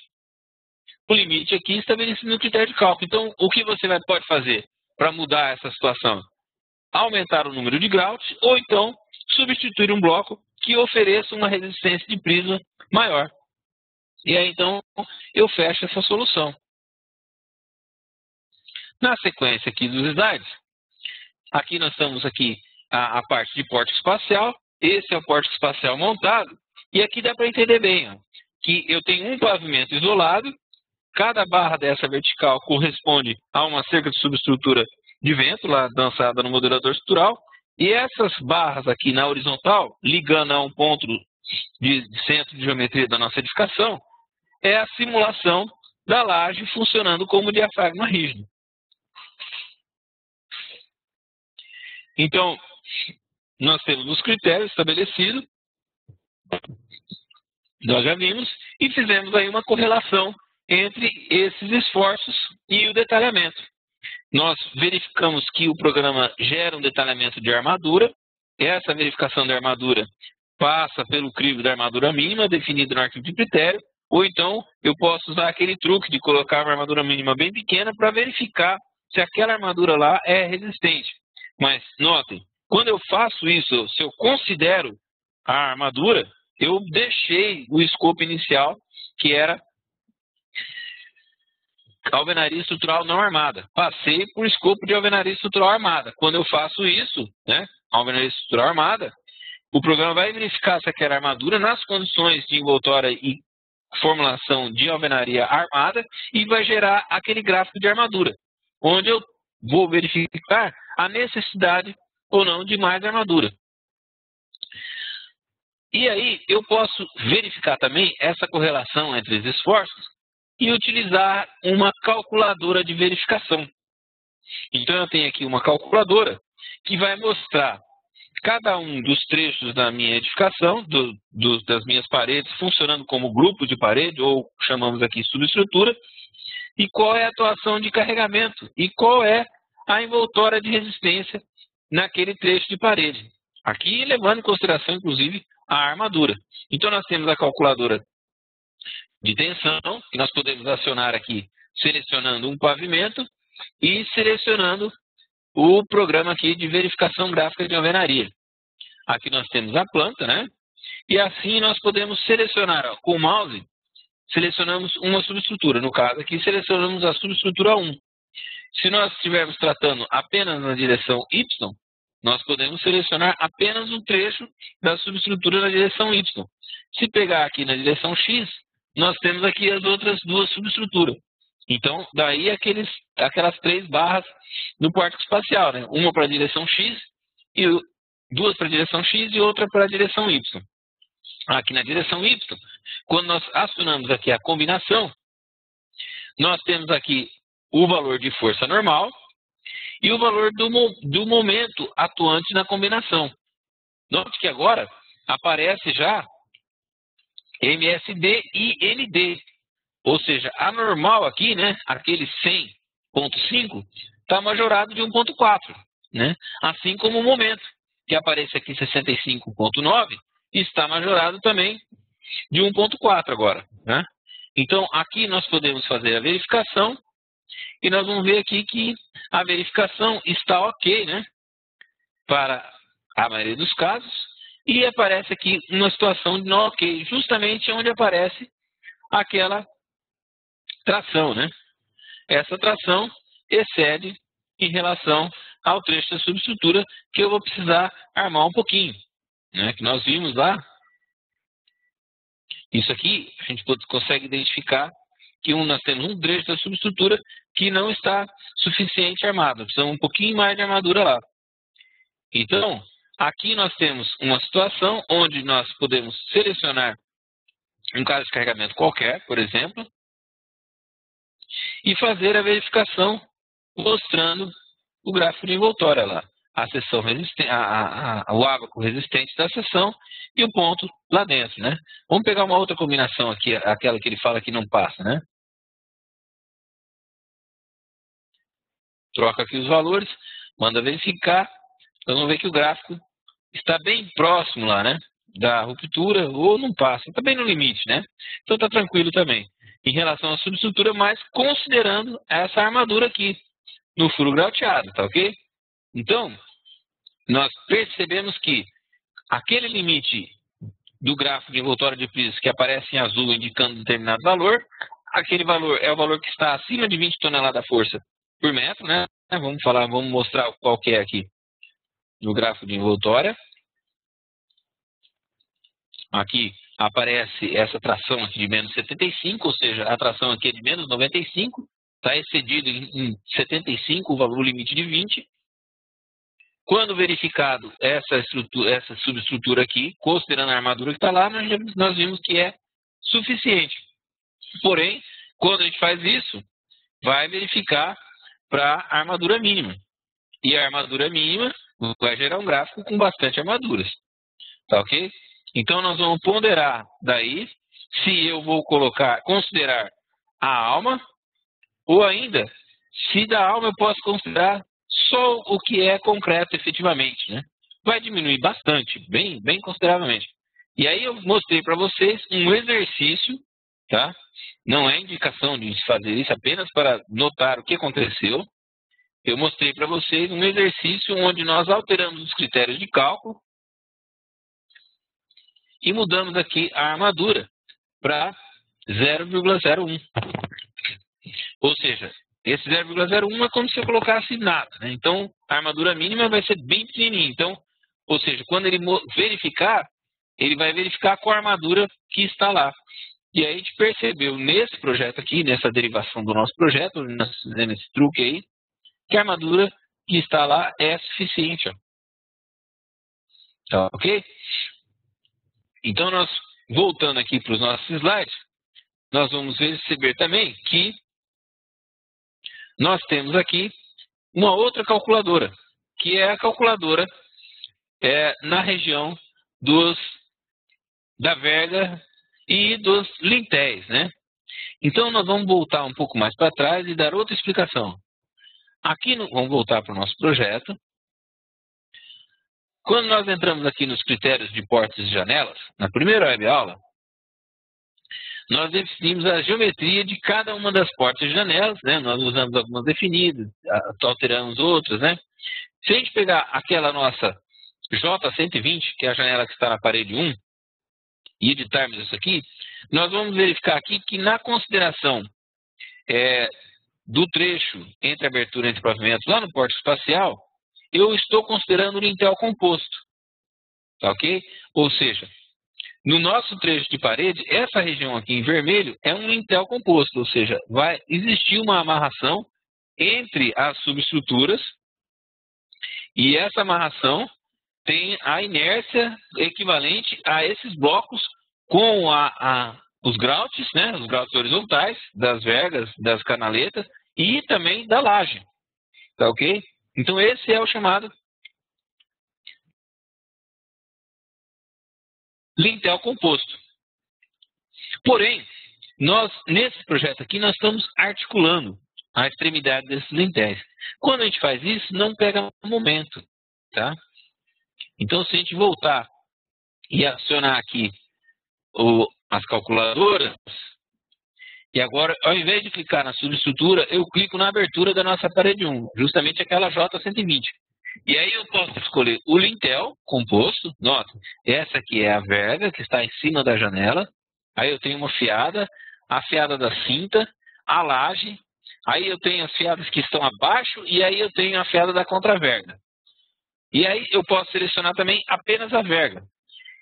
O limite aqui estabelecido no critério de cálculo. Então, o que você pode fazer para mudar essa situação? Aumentar o número de graus ou então substituir um bloco que ofereça uma resistência de prisma maior. E aí, então, eu fecho essa solução. Na sequência aqui dos slides, aqui nós estamos aqui a parte de pórtico espacial. Esse é o pórtico espacial montado. E aqui dá para entender bem, ó, que eu tenho um pavimento isolado. Cada barra dessa vertical corresponde a uma cerca de subestrutura de vento, lá dançada no modelador estrutural. E essas barras aqui na horizontal, ligando a um ponto de centro de geometria da nossa edificação, é a simulação da laje funcionando como diafragma rígido. Então, nós temos os critérios estabelecidos, nós já vimos, e fizemos aí uma correlação entre esses esforços e o detalhamento. Nós verificamos que o programa gera um detalhamento de armadura. Essa verificação da armadura passa pelo crivo da armadura mínima, definido no arquivo de critério, ou então eu posso usar aquele truque de colocar uma armadura mínima bem pequena para verificar se aquela armadura lá é resistente. Mas notem, quando eu faço isso, se eu considero a armadura, eu deixei o escopo inicial, que era alvenaria estrutural não armada. Passei por escopo de alvenaria estrutural armada. Quando eu faço isso, né, alvenaria estrutural armada, o programa vai verificar se aquela armadura nas condições de envoltória e formulação de alvenaria armada e vai gerar aquele gráfico de armadura, onde eu vou verificar a necessidade ou não de mais armadura. E aí eu posso verificar também essa correlação entre os esforços e utilizar uma calculadora de verificação. Então eu tenho aqui uma calculadora que vai mostrar cada um dos trechos da minha edificação, das minhas paredes, funcionando como grupo de parede, ou chamamos aqui subestrutura, e qual é a atuação de carregamento, e qual é a envoltória de resistência naquele trecho de parede. Aqui levando em consideração, inclusive, a armadura. Então nós temos a calculadora de tensão, que nós podemos acionar aqui, selecionando um pavimento e selecionando o programa aqui de verificação gráfica de alvenaria. Aqui nós temos a planta, né? E assim nós podemos selecionar, ó, com o mouse, selecionamos uma subestrutura. No caso aqui, selecionamos a subestrutura 1. Se nós estivermos tratando apenas na direção Y, nós podemos selecionar apenas um trecho da subestrutura na direção Y. Se pegar aqui na direção X, nós temos aqui as outras duas subestruturas. Então, daí aquelas 3 barras no pórtico espacial, né? Uma para a direção X, e duas para a direção X e outra para a direção Y. Aqui na direção Y, quando nós acionamos aqui a combinação, nós temos aqui o valor de força normal e o valor do momento atuante na combinação. Note que agora aparece já MSD e ND. Ou seja, a normal aqui, né, aquele 100.5, está majorado de 1.4. Né? Assim como o momento, que aparece aqui 65.9, está majorado também de 1.4 agora. Né? Então, aqui nós podemos fazer a verificação e nós vamos ver aqui que a verificação está ok, né, para a maioria dos casos, e aparece aqui uma situação de não ok, justamente onde aparece aquela tração, né? Essa tração excede em relação ao trecho da subestrutura que eu vou precisar armar um pouquinho, né? Que nós vimos lá. Isso aqui a gente consegue identificar que nós temos um trecho da subestrutura que não está suficiente armado, precisamos um pouquinho mais de armadura lá. Então, aqui nós temos uma situação onde nós podemos selecionar um caso de carregamento qualquer, por exemplo, e fazer a verificação mostrando o gráfico de envoltória lá. A seção resistente, o ábaco resistente da seção e o ponto lá dentro, né? Vamos pegar uma outra combinação aqui, aquela que ele fala que não passa, né? Troca aqui os valores, manda verificar, então vamos ver que o gráfico está bem próximo lá, né? Da ruptura ou não passa, está bem no limite, né? Então está tranquilo também. Em relação à subestrutura, mas considerando essa armadura aqui no furo grauteado, tá ok? Então, nós percebemos que aquele limite do gráfico de envoltória de prismas que aparece em azul indicando determinado valor, aquele valor é o valor que está acima de 20 toneladas força por metro, né? Vamos mostrar qual que é aqui no gráfico de envoltória. Aqui aparece essa tração aqui de menos 75, ou seja, a tração aqui é de menos 95, está excedido em 75 o valor limite de 20. Quando verificado essa subestrutura aqui, considerando a armadura que está lá, nós vimos que é suficiente. Porém, quando a gente faz isso, vai verificar para a armadura mínima. E a armadura mínima vai gerar um gráfico com bastante armaduras. Tá ok? Então, nós vamos ponderar daí se eu vou considerar a alma, ou ainda, se da alma eu posso considerar só o que é concreto efetivamente, né? Vai diminuir bastante, bem consideravelmente. E aí eu mostrei para vocês um exercício, tá? Não é indicação de fazer isso, apenas para notar o que aconteceu. eu mostrei para vocês um exercício onde nós alteramos os critérios de cálculo e mudamos aqui a armadura para 0,01. Ou seja, esse 0,01 é como se eu colocasse nada, né? Então, a armadura mínima vai ser bem pequenininha. Então, ou seja, quando ele verificar, ele vai verificar com a armadura que está lá. E aí a gente percebeu nesse projeto aqui, nessa derivação do nosso projeto, nesse truque aí, que a armadura que está lá é suficiente. Ó. Tá, ok? Então, nós, voltando aqui para os nossos slides, nós vamos perceber também que nós temos aqui uma outra calculadora, que é a calculadora na região da verga e dos lintéis, né? Então, nós vamos voltar um pouco mais para trás e dar outra explicação. Aqui, vamos voltar para o nosso projeto. Quando nós entramos aqui nos critérios de portas e janelas, na primeira web-aula, nós definimos a geometria de cada uma das portas e janelas, né? Nós usamos algumas definidas, alteramos outras, né? Se a gente pegar aquela nossa J120, que é a janela que está na parede 1, e editarmos isso aqui, nós vamos verificar aqui que na consideração do trecho entre abertura e entre pavimentos lá no pórtico espacial, eu estou considerando o lintel composto, tá ok? Ou seja, no nosso trecho de parede, essa região aqui em vermelho é um lintel composto, ou seja, vai existir uma amarração entre as subestruturas e essa amarração tem a inércia equivalente a esses blocos com os groutes, né, os groutes horizontais das vergas, das canaletas e também da laje, tá ok? Então esse é o chamado lintel composto. Porém, nós nesse projeto aqui nós estamos articulando a extremidade desses lintéis. Quando a gente faz isso, não pega momento, tá? Então, se a gente voltar e acionar aqui as calculadoras, e agora, ao invés de clicar na subestrutura, eu clico na abertura da nossa parede 1, justamente aquela J120. E aí eu posso escolher o lintel composto, nota, essa aqui é a verga que está em cima da janela, aí eu tenho uma fiada, a fiada da cinta, a laje, aí eu tenho as fiadas que estão abaixo e aí eu tenho a fiada da contraverga. E aí eu posso selecionar também apenas a verga.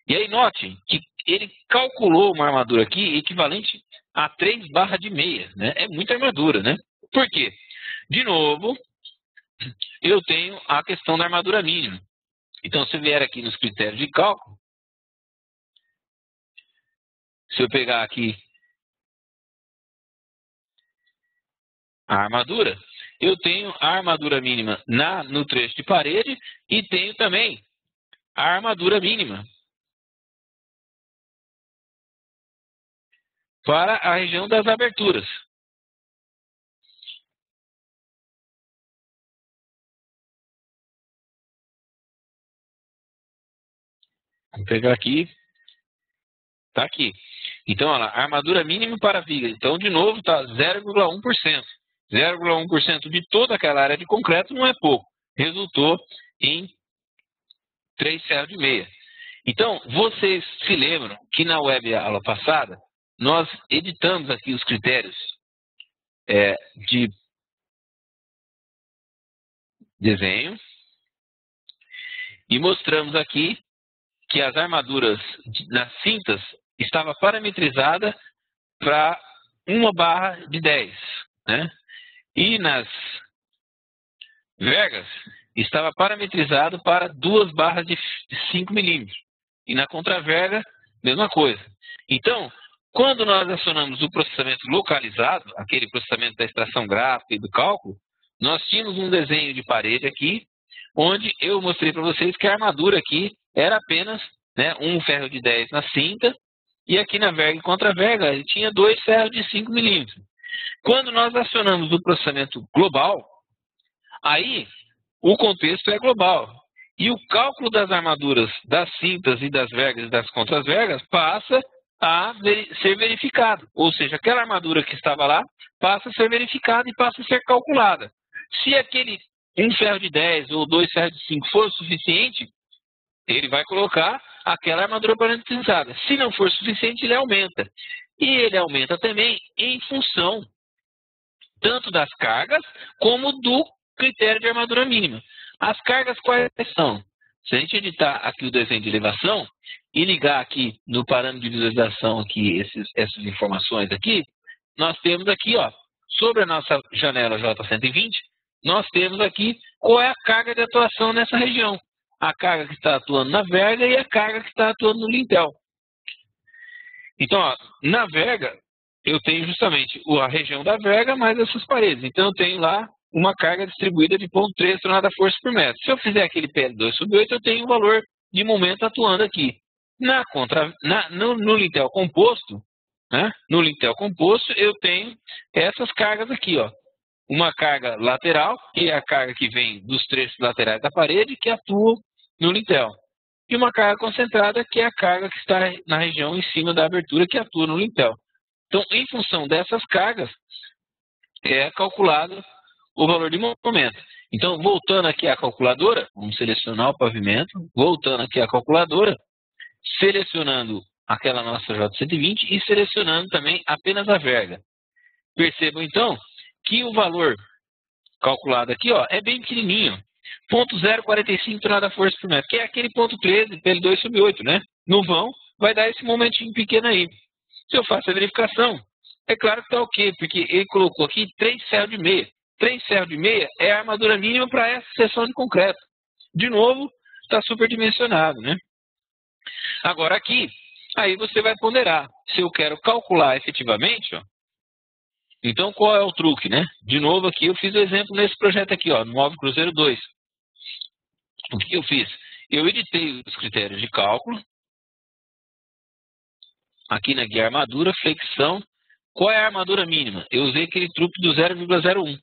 E aí note que ele calculou uma armadura aqui equivalente a 3 barras de meia, né? É muita armadura, né? Por quê? De novo, eu tenho a questão da armadura mínima. Então, se eu vier aqui nos critérios de cálculo, se eu pegar aqui a armadura, eu tenho a armadura mínima no trecho de parede e tenho também a armadura mínima para a região das aberturas. Vou pegar aqui. Está aqui. Então, olha lá, armadura mínima para viga. Então, de novo, está 0,1%. 0,1% de toda aquela área de concreto não é pouco. Resultou em 3 ferros de meia. Então, vocês se lembram que na web aula passada, nós editamos aqui os critérios de desenho e mostramos aqui que as armaduras nas cintas estava parametrizada para 1 barra de 10, né? E nas vergas estava parametrizado para 2 barras de 5 milímetros. E na contraverga, mesma coisa. Então, quando nós acionamos o processamento localizado, aquele processamento da extração gráfica e do cálculo, nós tínhamos um desenho de parede aqui, onde eu mostrei para vocês que a armadura aqui era apenas, né, 1 ferro de 10 na cinta, e aqui na verga e contraverga ele tinha 2 ferros de 5 milímetros. Quando nós acionamos o processamento global, aí o contexto é global. E o cálculo das armaduras das cintas e das vergas e das contravergas passa a ser verificado. Ou seja, aquela armadura que estava lá passa a ser verificada e passa a ser calculada. Se aquele um ferro de 10 ou 2 ferros de 5 for suficiente, ele vai colocar aquela armadura parametrizada. Se não for suficiente, ele aumenta. E ele aumenta também em função tanto das cargas como do critério de armadura mínima. As cargas quais são? Se a gente editar aqui o desenho de elevação e ligar aqui no parâmetro de visualização aqui essas informações aqui, nós temos aqui, ó, sobre a nossa janela J120, nós temos aqui qual é a carga de atuação nessa região. A carga que está atuando na verga e a carga que está atuando no lintel. Então, ó, na verga, eu tenho justamente a região da verga mais essas paredes. Então, eu tenho lá uma carga distribuída de 0,3 tonelada-força por metro. Se eu fizer aquele PL2/8, eu tenho um valor de momento atuando aqui. No lintel composto, né? No lintel composto, eu tenho essas cargas aqui, ó. Uma carga lateral, que é a carga que vem dos trechos laterais da parede, que atua no lintel. E uma carga concentrada, que é a carga que está na região em cima da abertura, que atua no lintel. Então, em função dessas cargas, é calculado o valor de momento. Então, voltando aqui à calculadora, vamos selecionar o pavimento, voltando aqui à calculadora, selecionando aquela nossa J120 e selecionando também apenas a verga. Percebam, então, que o valor calculado aqui, ó, é bem pequenininho. 0,045 tonelada-força por metro, que é aquele 0,13 PL2/8, né? No vão, vai dar esse momentinho pequeno aí. Se eu faço a verificação, é claro que está ok, porque ele colocou aqui 3 ferros de meia. 3 ferros de meia é a armadura mínima para essa seção de concreto. De novo, está superdimensionado, né? Agora aqui, aí você vai ponderar. Se eu quero calcular efetivamente, ó, então qual é o truque, né? De novo aqui, eu fiz o exemplo nesse projeto aqui, ó, no Móvel Cruzeiro 2. O que eu fiz? Eu editei os critérios de cálculo. Aqui na guia armadura, flexão. Qual é a armadura mínima? Eu usei aquele truque do 0,01.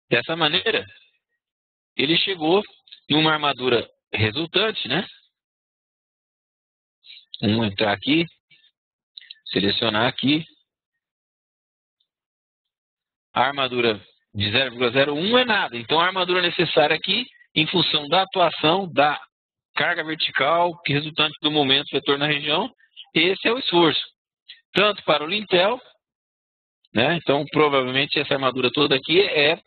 Dessa maneira, ele chegou numa armadura resultante, né? Vamos entrar aqui, selecionar aqui. A armadura de 0,01 é nada. Então, a armadura necessária aqui, em função da atuação da carga vertical, que resultante do momento vetor na região, esse é o esforço. Tanto para o lintel, né? Então, provavelmente, essa armadura toda aqui é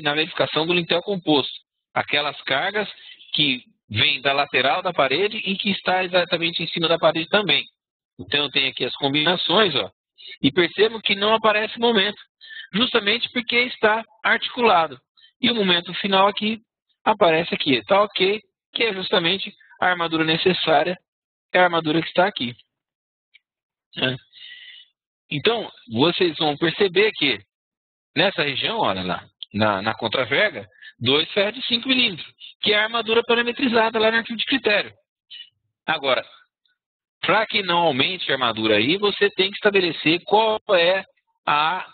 na verificação do lintel composto. Aquelas cargas que vêm da lateral da parede e que está exatamente em cima da parede também. Então, eu tenho aqui as combinações, ó, e percebo que não aparece momento, justamente porque está articulado. E o momento final aqui aparece aqui, está ok, que é justamente a armadura necessária, é a armadura que está aqui. Né? Então, vocês vão perceber que nessa região, olha lá, na contraverga, 2 ferros de 5 milímetros, que é a armadura parametrizada lá no arquivo de critério. Agora, para que não aumente a armadura aí, você tem que estabelecer qual é a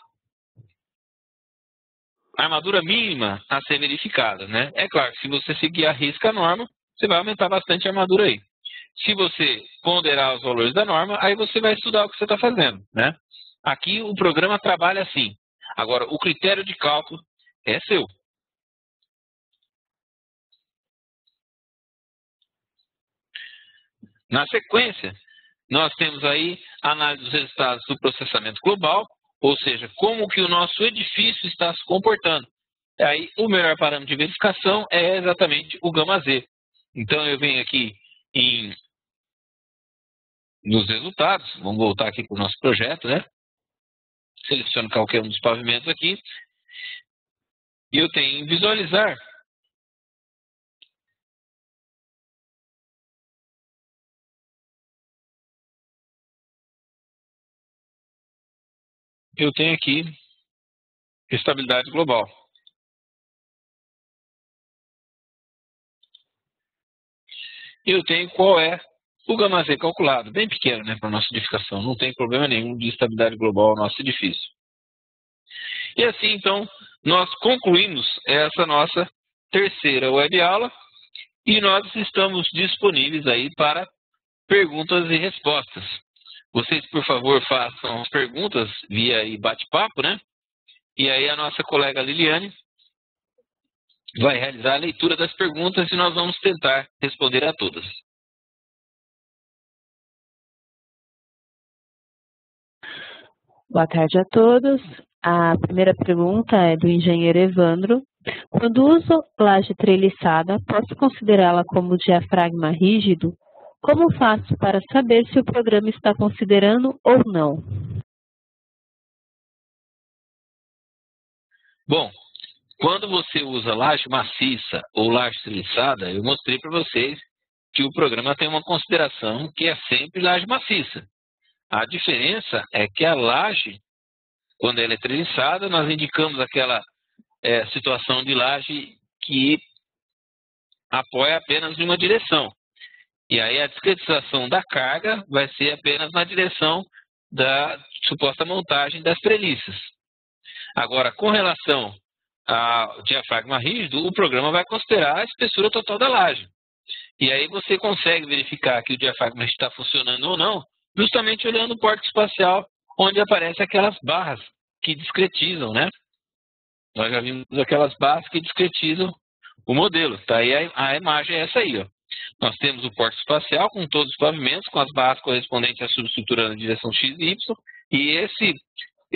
armadura mínima a ser verificada, né? É claro que se você seguir a risca norma, você vai aumentar bastante a armadura aí. Se você ponderar os valores da norma, aí você vai estudar o que você está fazendo, né? Aqui o programa trabalha assim. Agora, o critério de cálculo é seu. Na sequência, nós temos aí a análise dos resultados do processamento global, ou seja, como que o nosso edifício está se comportando. Aí, o melhor parâmetro de verificação é exatamente o γ-Z. Então, eu venho aqui nos resultados, vamos voltar aqui para o nosso projeto, né? Seleciono qualquer um dos pavimentos aqui, e eu tenho em visualizar. Eu tenho aqui estabilidade global. Eu tenho qual é o γ-Z calculado, bem pequeno, né, para a nossa edificação. Não tem problema nenhum de estabilidade global no nosso edifício. E assim, então, nós concluímos essa nossa terceira web aula e nós estamos disponíveis aí para perguntas e respostas. Vocês, por favor, façam as perguntas via bate-papo, né? E aí a nossa colega Liliane vai realizar a leitura das perguntas e nós vamos tentar responder a todas. Boa tarde a todos. A primeira pergunta é do engenheiro Evandro. Quando uso laje treliçada, posso considerá-la como diafragma rígido? Como faço para saber se o programa está considerando ou não? Bom, quando você usa laje maciça ou laje treliçada, eu mostrei para vocês que o programa tem uma consideração que é sempre laje maciça. A diferença é que a laje, quando ela é treliçada, nós indicamos aquela situação de laje que apoia apenas em uma direção. E aí a discretização da carga vai ser apenas na direção da suposta montagem das treliças. Agora, com relação ao diafragma rígido, o programa vai considerar a espessura total da laje. E aí você consegue verificar que o diafragma está funcionando ou não, justamente olhando o porta espacial, onde aparecem aquelas barras que discretizam, né? Nós já vimos aquelas barras que discretizam o modelo. Tá aí a imagem é essa aí, ó. Nós temos o porta espacial com todos os pavimentos, com as barras correspondentes à subestrutura na direção X e Y, e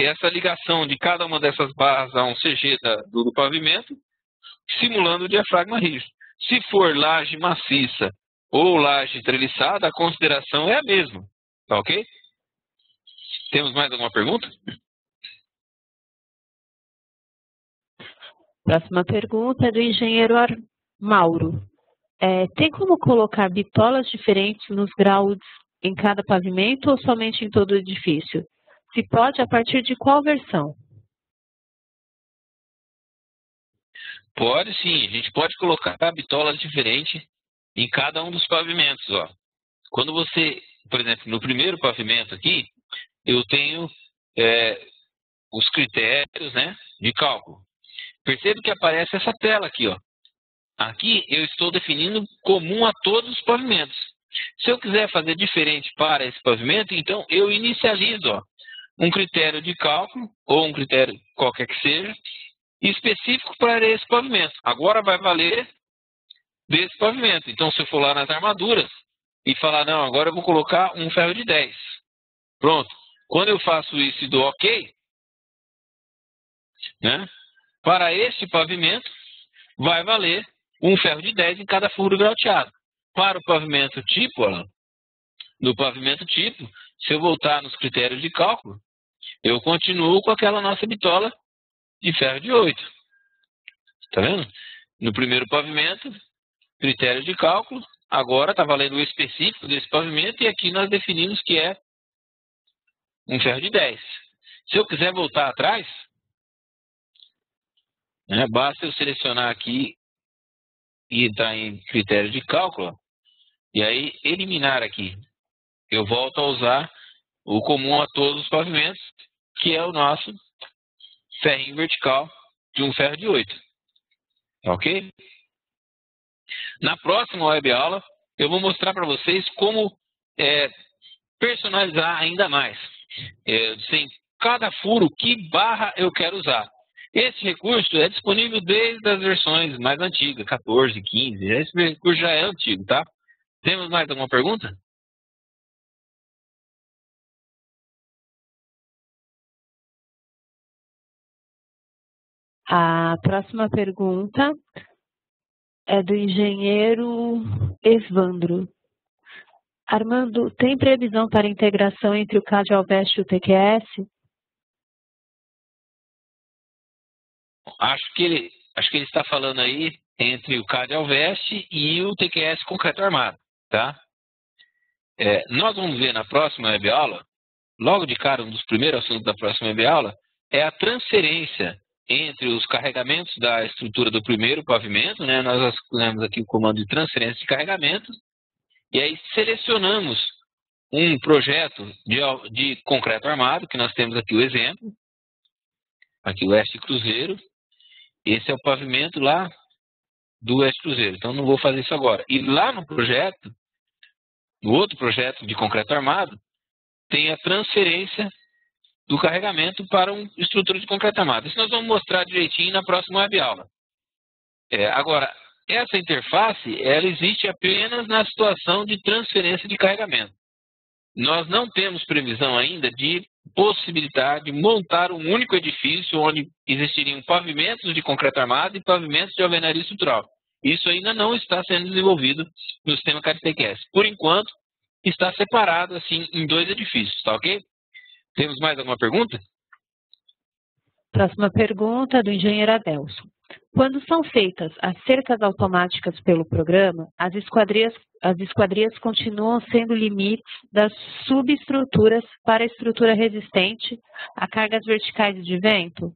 essa ligação de cada uma dessas barras a um CG do pavimento, simulando o diafragma rígido. Se for laje maciça ou laje treliçada, a consideração é a mesma, tá ok? Temos mais alguma pergunta? Próxima pergunta é do engenheiro Mauro. Tem como colocar bitolas diferentes nos graus em cada pavimento ou somente em todo o edifício? Se pode, a partir de qual versão? Pode sim, a gente pode colocar bitolas diferentes em cada um dos pavimentos. Ó. Quando você, por exemplo, no primeiro pavimento aqui, eu tenho os critérios, né, de cálculo. Perceba que aparece essa tela aqui, ó. Aqui eu estou definindo comum a todos os pavimentos. Se eu quiser fazer diferente para esse pavimento, então eu inicializo, ó, um critério de cálculo, ou um critério qualquer que seja, específico para esse pavimento. Agora vai valer desse pavimento. Então, se eu for lá nas armaduras e falar, não, agora eu vou colocar um ferro de 10. Pronto. Quando eu faço isso e dou OK, né, para este pavimento, vai valer um ferro de 10 em cada furo grauteado. Para o pavimento tipo, ó, no pavimento tipo, se eu voltar nos critérios de cálculo, eu continuo com aquela nossa bitola de ferro de 8. Tá vendo? No primeiro pavimento, critério de cálculo, agora está valendo o específico desse pavimento e aqui nós definimos que é um ferro de 10. Se eu quiser voltar atrás, né, basta eu selecionar aqui e entrar em critério de cálculo, e aí eliminar aqui. Eu volto a usar o comum a todos os pavimentos, que é o nosso ferrinho vertical de um ferro de 8. Ok? Na próxima web aula, eu vou mostrar para vocês como personalizar ainda mais. Sem cada furo, que barra eu quero usar. Esse recurso é disponível desde as versões mais antigas, 14, 15. Esse recurso já é antigo, tá? Temos mais alguma pergunta? A próxima pergunta é do engenheiro Evandro. Armando, tem previsão para integração entre o CAD Alvest e o TQS? Acho que ele está falando aí entre o CAD Alvest e o TQS concreto armado, tá? Nós vamos ver na próxima web aula, logo de cara, um dos primeiros assuntos da próxima web aula, é a transferência entre os carregamentos da estrutura do primeiro pavimento, né? Nós escolhemos aqui o comando de transferência de carregamentos, e aí selecionamos um projeto de concreto armado, que nós temos aqui o exemplo, aqui o Oeste Cruzeiro, esse é o pavimento lá do Oeste Cruzeiro, então não vou fazer isso agora. E lá no projeto, no outro projeto de concreto armado, tem a transferência do carregamento para uma estrutura de concreto armado. Isso nós vamos mostrar direitinho na próxima web aula. Agora, essa interface, ela existe apenas na situação de transferência de carregamento. Nós não temos previsão ainda de possibilidade de montar um único edifício onde existiriam pavimentos de concreto armado e pavimentos de alvenaria estrutural. Isso ainda não está sendo desenvolvido no sistema CARTES. Por enquanto, está separado assim em 2 edifícios, tá ok? Temos mais alguma pergunta? Próxima pergunta do engenheiro Adelson. Quando são feitas as cercas automáticas pelo programa, as esquadrias continuam sendo limites das subestruturas para a estrutura resistente a cargas verticais de vento?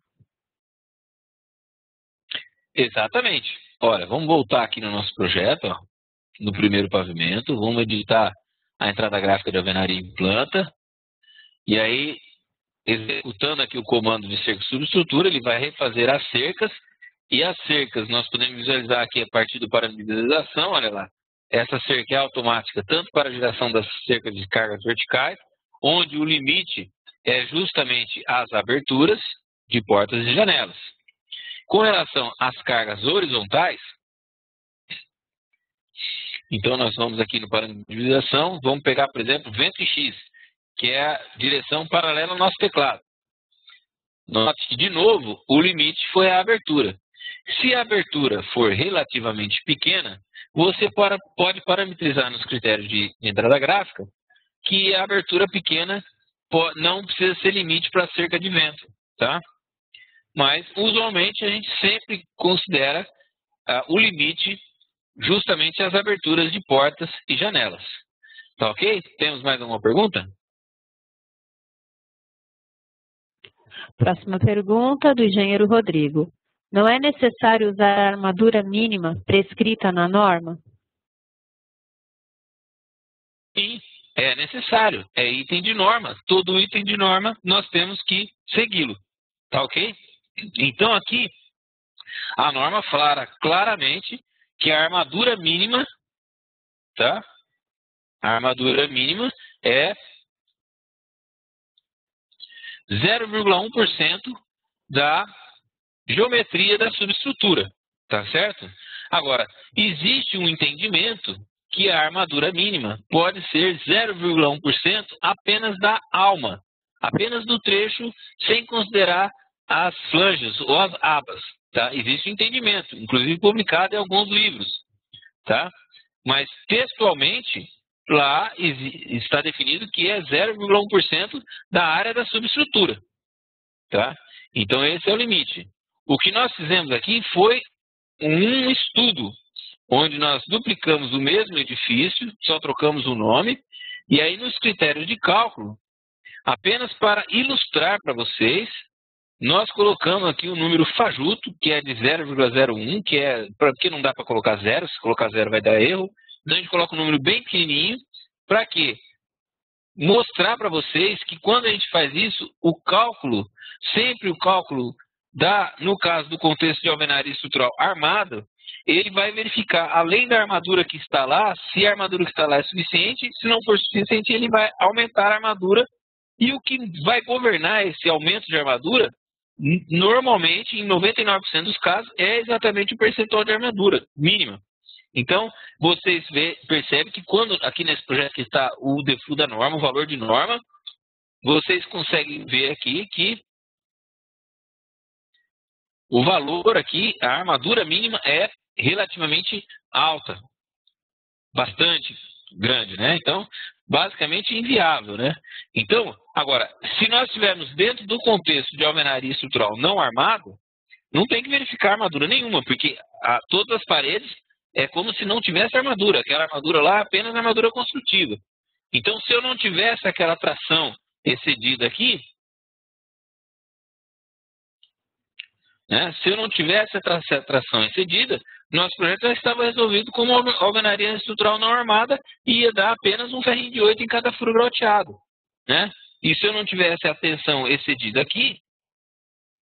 Exatamente. Olha, vamos voltar aqui no nosso projeto, ó, no primeiro pavimento, vamos editar a entrada gráfica de alvenaria em planta, e aí, executando aqui o comando de cerca subestrutura, ele vai refazer as cercas, e as cercas nós podemos visualizar aqui a partir do parâmetro de visualização, olha lá, essa cerca é automática tanto para a geração das cercas de cargas verticais, onde o limite é justamente as aberturas de portas e janelas. Com relação às cargas horizontais, então nós vamos aqui no parâmetro de visualização, vamos pegar, por exemplo, vento X, que é a direção paralela ao nosso teclado. Note que, de novo, o limite foi a abertura. Se a abertura for relativamente pequena, você pode parametrizar nos critérios de entrada gráfica que a abertura pequena não precisa ser limite para a cerca de vento, tá? Mas, usualmente, a gente sempre considera o limite justamente as aberturas de portas e janelas. Tá ok? Temos mais alguma pergunta? Próxima pergunta do engenheiro Rodrigo. Não é necessário usar a armadura mínima prescrita na norma? Sim, é necessário. É item de norma. Todo item de norma nós temos que segui-lo. Tá ok? Então aqui a norma fala claramente que a armadura mínima, tá? A armadura mínima é 0,1% da geometria da subestrutura, tá certo? Agora, existe um entendimento que a armadura mínima pode ser 0,1% apenas da alma, apenas do trecho, sem considerar as flanges ou as abas, tá? Existe um entendimento, inclusive publicado em alguns livros, tá? Mas textualmente, lá está definido que é 0,1% da área da subestrutura, tá? Então esse é o limite. O que nós fizemos aqui foi um estudo, onde nós duplicamos o mesmo edifício, só trocamos o nome, e aí nos critérios de cálculo, apenas para ilustrar para vocês, nós colocamos aqui o número fajuto, que é de 0,01, porque não dá para colocar zero, se colocar zero vai dar erro. Então a gente coloca um número bem pequenininho, para quê? Mostrar para vocês que quando a gente faz isso, o cálculo, sempre o cálculo no caso do contexto de alvenaria estrutural armada, ele vai verificar, além da armadura que está lá, se a armadura que está lá é suficiente, se não for suficiente, ele vai aumentar a armadura, e o que vai governar esse aumento de armadura, normalmente, em 99% dos casos, é exatamente o percentual de armadura mínima. Então, vocês percebem que quando, aqui nesse projeto que está o DEFU da norma, o valor de norma, vocês conseguem ver aqui que o valor aqui, a armadura mínima é relativamente alta, bastante grande, né? Então, basicamente inviável, né? Então, agora, se nós estivermos dentro do contexto de alvenaria estrutural não armado, não tem que verificar armadura nenhuma, porque todas as paredes é como se não tivesse armadura. Aquela armadura lá é apenas armadura construtiva. Então, se eu não tivesse aquela tração excedida aqui, né, se eu não tivesse essa tração excedida, nosso projeto já estava resolvido como alvenaria estrutural não armada e ia dar apenas um ferrinho de 8 em cada furo grauteado, né? E se eu não tivesse a tensão excedida aqui,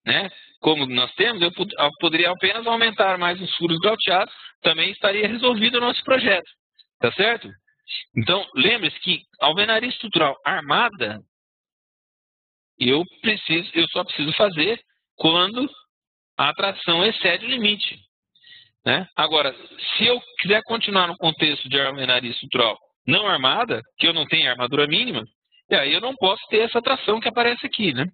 né, como nós temos, eu poderia apenas aumentar mais os furos grauteados, também estaria resolvido o nosso projeto, tá certo? Então, lembre-se que alvenaria estrutural armada, eu só preciso fazer quando a tração excede o limite. né? Agora, se eu quiser continuar no contexto de alvenaria estrutural não armada, que eu não tenho armadura mínima, e aí eu não posso ter essa tração que aparece aqui, né?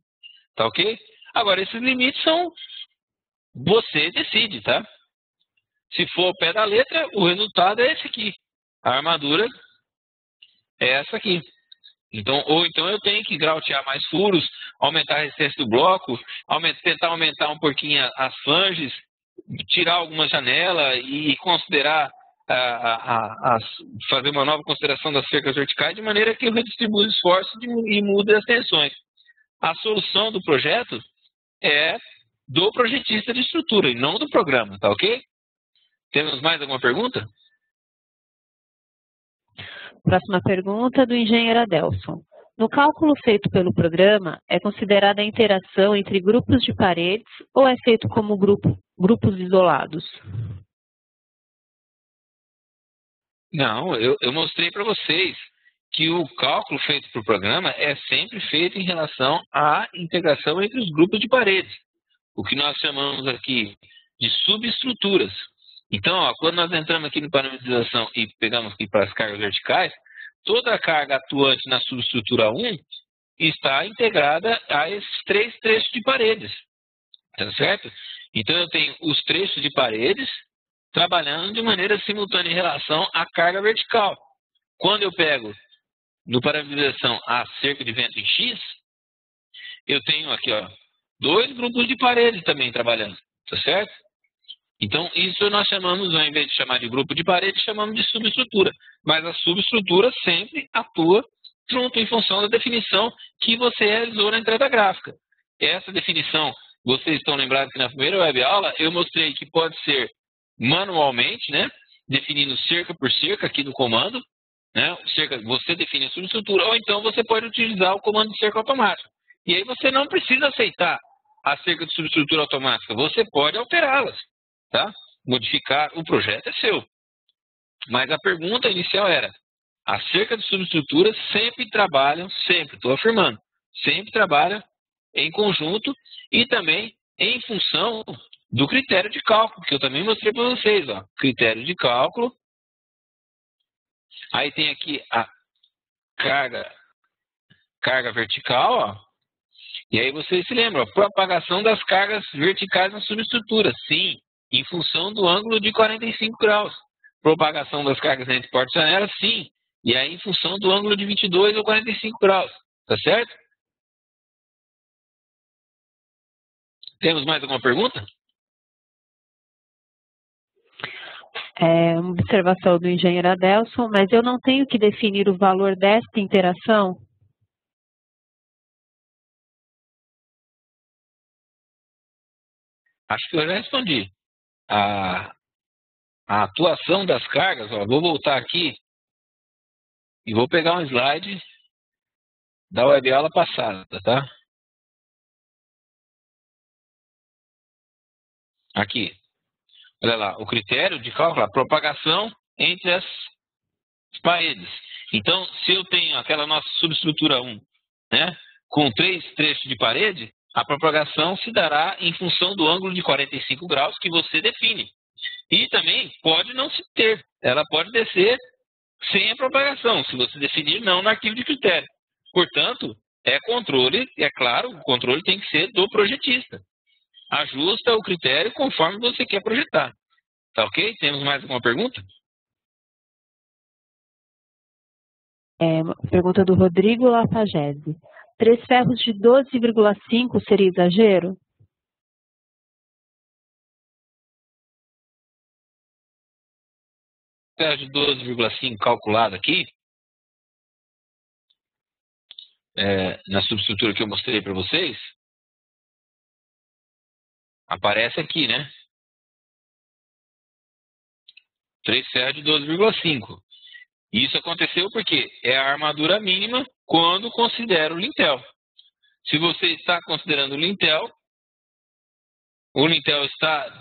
Tá ok? Agora, esses limites são... Você decide, tá? Se for ao pé da letra, o resultado é esse aqui. A armadura é essa aqui. Então, ou então eu tenho que grautear mais furos, aumentar a resistência do bloco, tentar aumentar um pouquinho as flanges, tirar alguma janela e considerar fazer uma nova consideração das cercas verticais, de maneira que eu redistribua os esforços e mude as tensões. A solução do projeto é do projetista de estrutura e não do programa, tá ok? Temos mais alguma pergunta? Próxima pergunta do engenheiro Adelson. No cálculo feito pelo programa, é considerada a interação entre grupos de paredes ou é feito como grupos isolados? Não, eu mostrei para vocês que o cálculo feito para o programa é sempre feito em relação à integração entre os grupos de paredes, o que nós chamamos aqui de subestruturas. Então, ó, quando nós entramos aqui no parametrização e pegamos aqui para as cargas verticais, toda a carga atuante na subestrutura 1 está integrada a esses 3 trechos de paredes, tá certo? Então, eu tenho os trechos de paredes trabalhando de maneira simultânea em relação à carga vertical. Quando eu pego no parametrização a cerca de vento em X, eu tenho aqui, ó, 2 grupos de paredes também trabalhando, tá certo? Então, isso nós chamamos, ao invés de chamar de grupo de parede, chamamos de subestrutura. Mas a subestrutura sempre atua junto em função da definição que você realizou na entrada gráfica. Essa definição, vocês estão lembrados que na primeira web aula eu mostrei que pode ser manualmente, né? Definindo cerca por cerca aqui no comando, né? Você define a subestrutura, ou então você pode utilizar o comando de cerca automático. E aí você não precisa aceitar a cerca de subestrutura automática, você pode alterá-las. Tá? Modificar o projeto é seu. Mas a pergunta inicial era: a cerca de subestruturas sempre trabalham, sempre, estou afirmando, sempre trabalham em conjunto e também em função do critério de cálculo, que eu também mostrei para vocês, ó. Critério de cálculo. Aí tem aqui a carga vertical, ó. E aí vocês se lembram, a propagação das cargas verticais na subestrutura. Sim, em função do ângulo de 45 graus. Propagação das cargas entre portas e janelas, sim. E aí em função do ângulo de 22 ou 45 graus. Tá certo? Temos mais alguma pergunta? Uma observação do engenheiro Adelson, mas eu não tenho que definir o valor desta interação? Acho que eu já respondi. A atuação das cargas, ó, vou voltar aqui e vou pegar um slide da web aula passada, tá? Aqui. Olha lá, o critério de cálculo, a propagação entre as paredes. Então, se eu tenho aquela nossa subestrutura 1, né, com 3 trechos de parede, a propagação se dará em função do ângulo de 45 graus que você define. E também pode não se ter, ela pode descer sem a propagação, se você definir não no arquivo de critério. Portanto, é controle, é claro, o controle tem que ser do projetista. Ajusta o critério conforme você quer projetar. Tá ok? Temos mais alguma pergunta? Pergunta do Rodrigo Lafagese. 3 ferros de 12,5 seria exagero? Ferro de 12,5 calculado aqui, na subestrutura que eu mostrei para vocês, aparece aqui, né? 3 ferros de 12,5. Isso aconteceu porque é a armadura mínima quando considero o lintel. Se você está considerando o lintel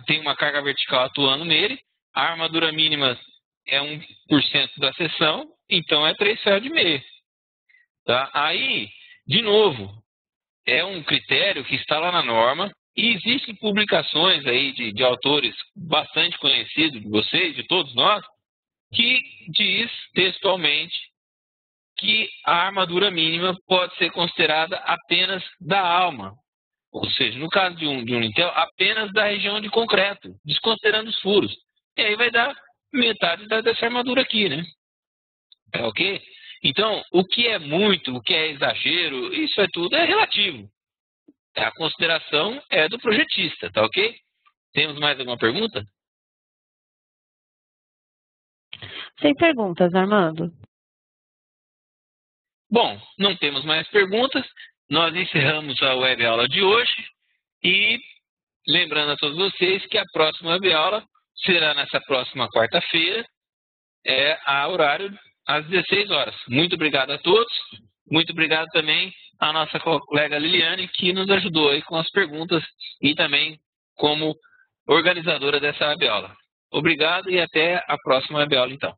tem uma carga vertical atuando nele, a armadura mínima é 1% da seção, então é 3 ferros de meia. Tá? Aí, de novo, é um critério que está lá na norma, E existem publicações aí de autores bastante conhecidos de vocês, de todos nós, que diz textualmente que a armadura mínima pode ser considerada apenas da alma. Ou seja, no caso de um Intel, apenas da região de concreto, desconsiderando os furos. E aí vai dar metade dessa armadura aqui, né? É ok? Então, o que é muito, o que é exagero, isso é tudo relativo. A consideração é do projetista, tá ok? Temos mais alguma pergunta? Sem perguntas, Armando. Bom, não temos mais perguntas. Nós encerramos a web aula de hoje e lembrando a todos vocês que a próxima web aula será nessa próxima quarta-feira, a horário às 16 horas. Muito obrigado a todos. Muito obrigado também à nossa colega Liliane, que nos ajudou aí com as perguntas e também como organizadora dessa web aula. Obrigado e até a próxima web aula, então.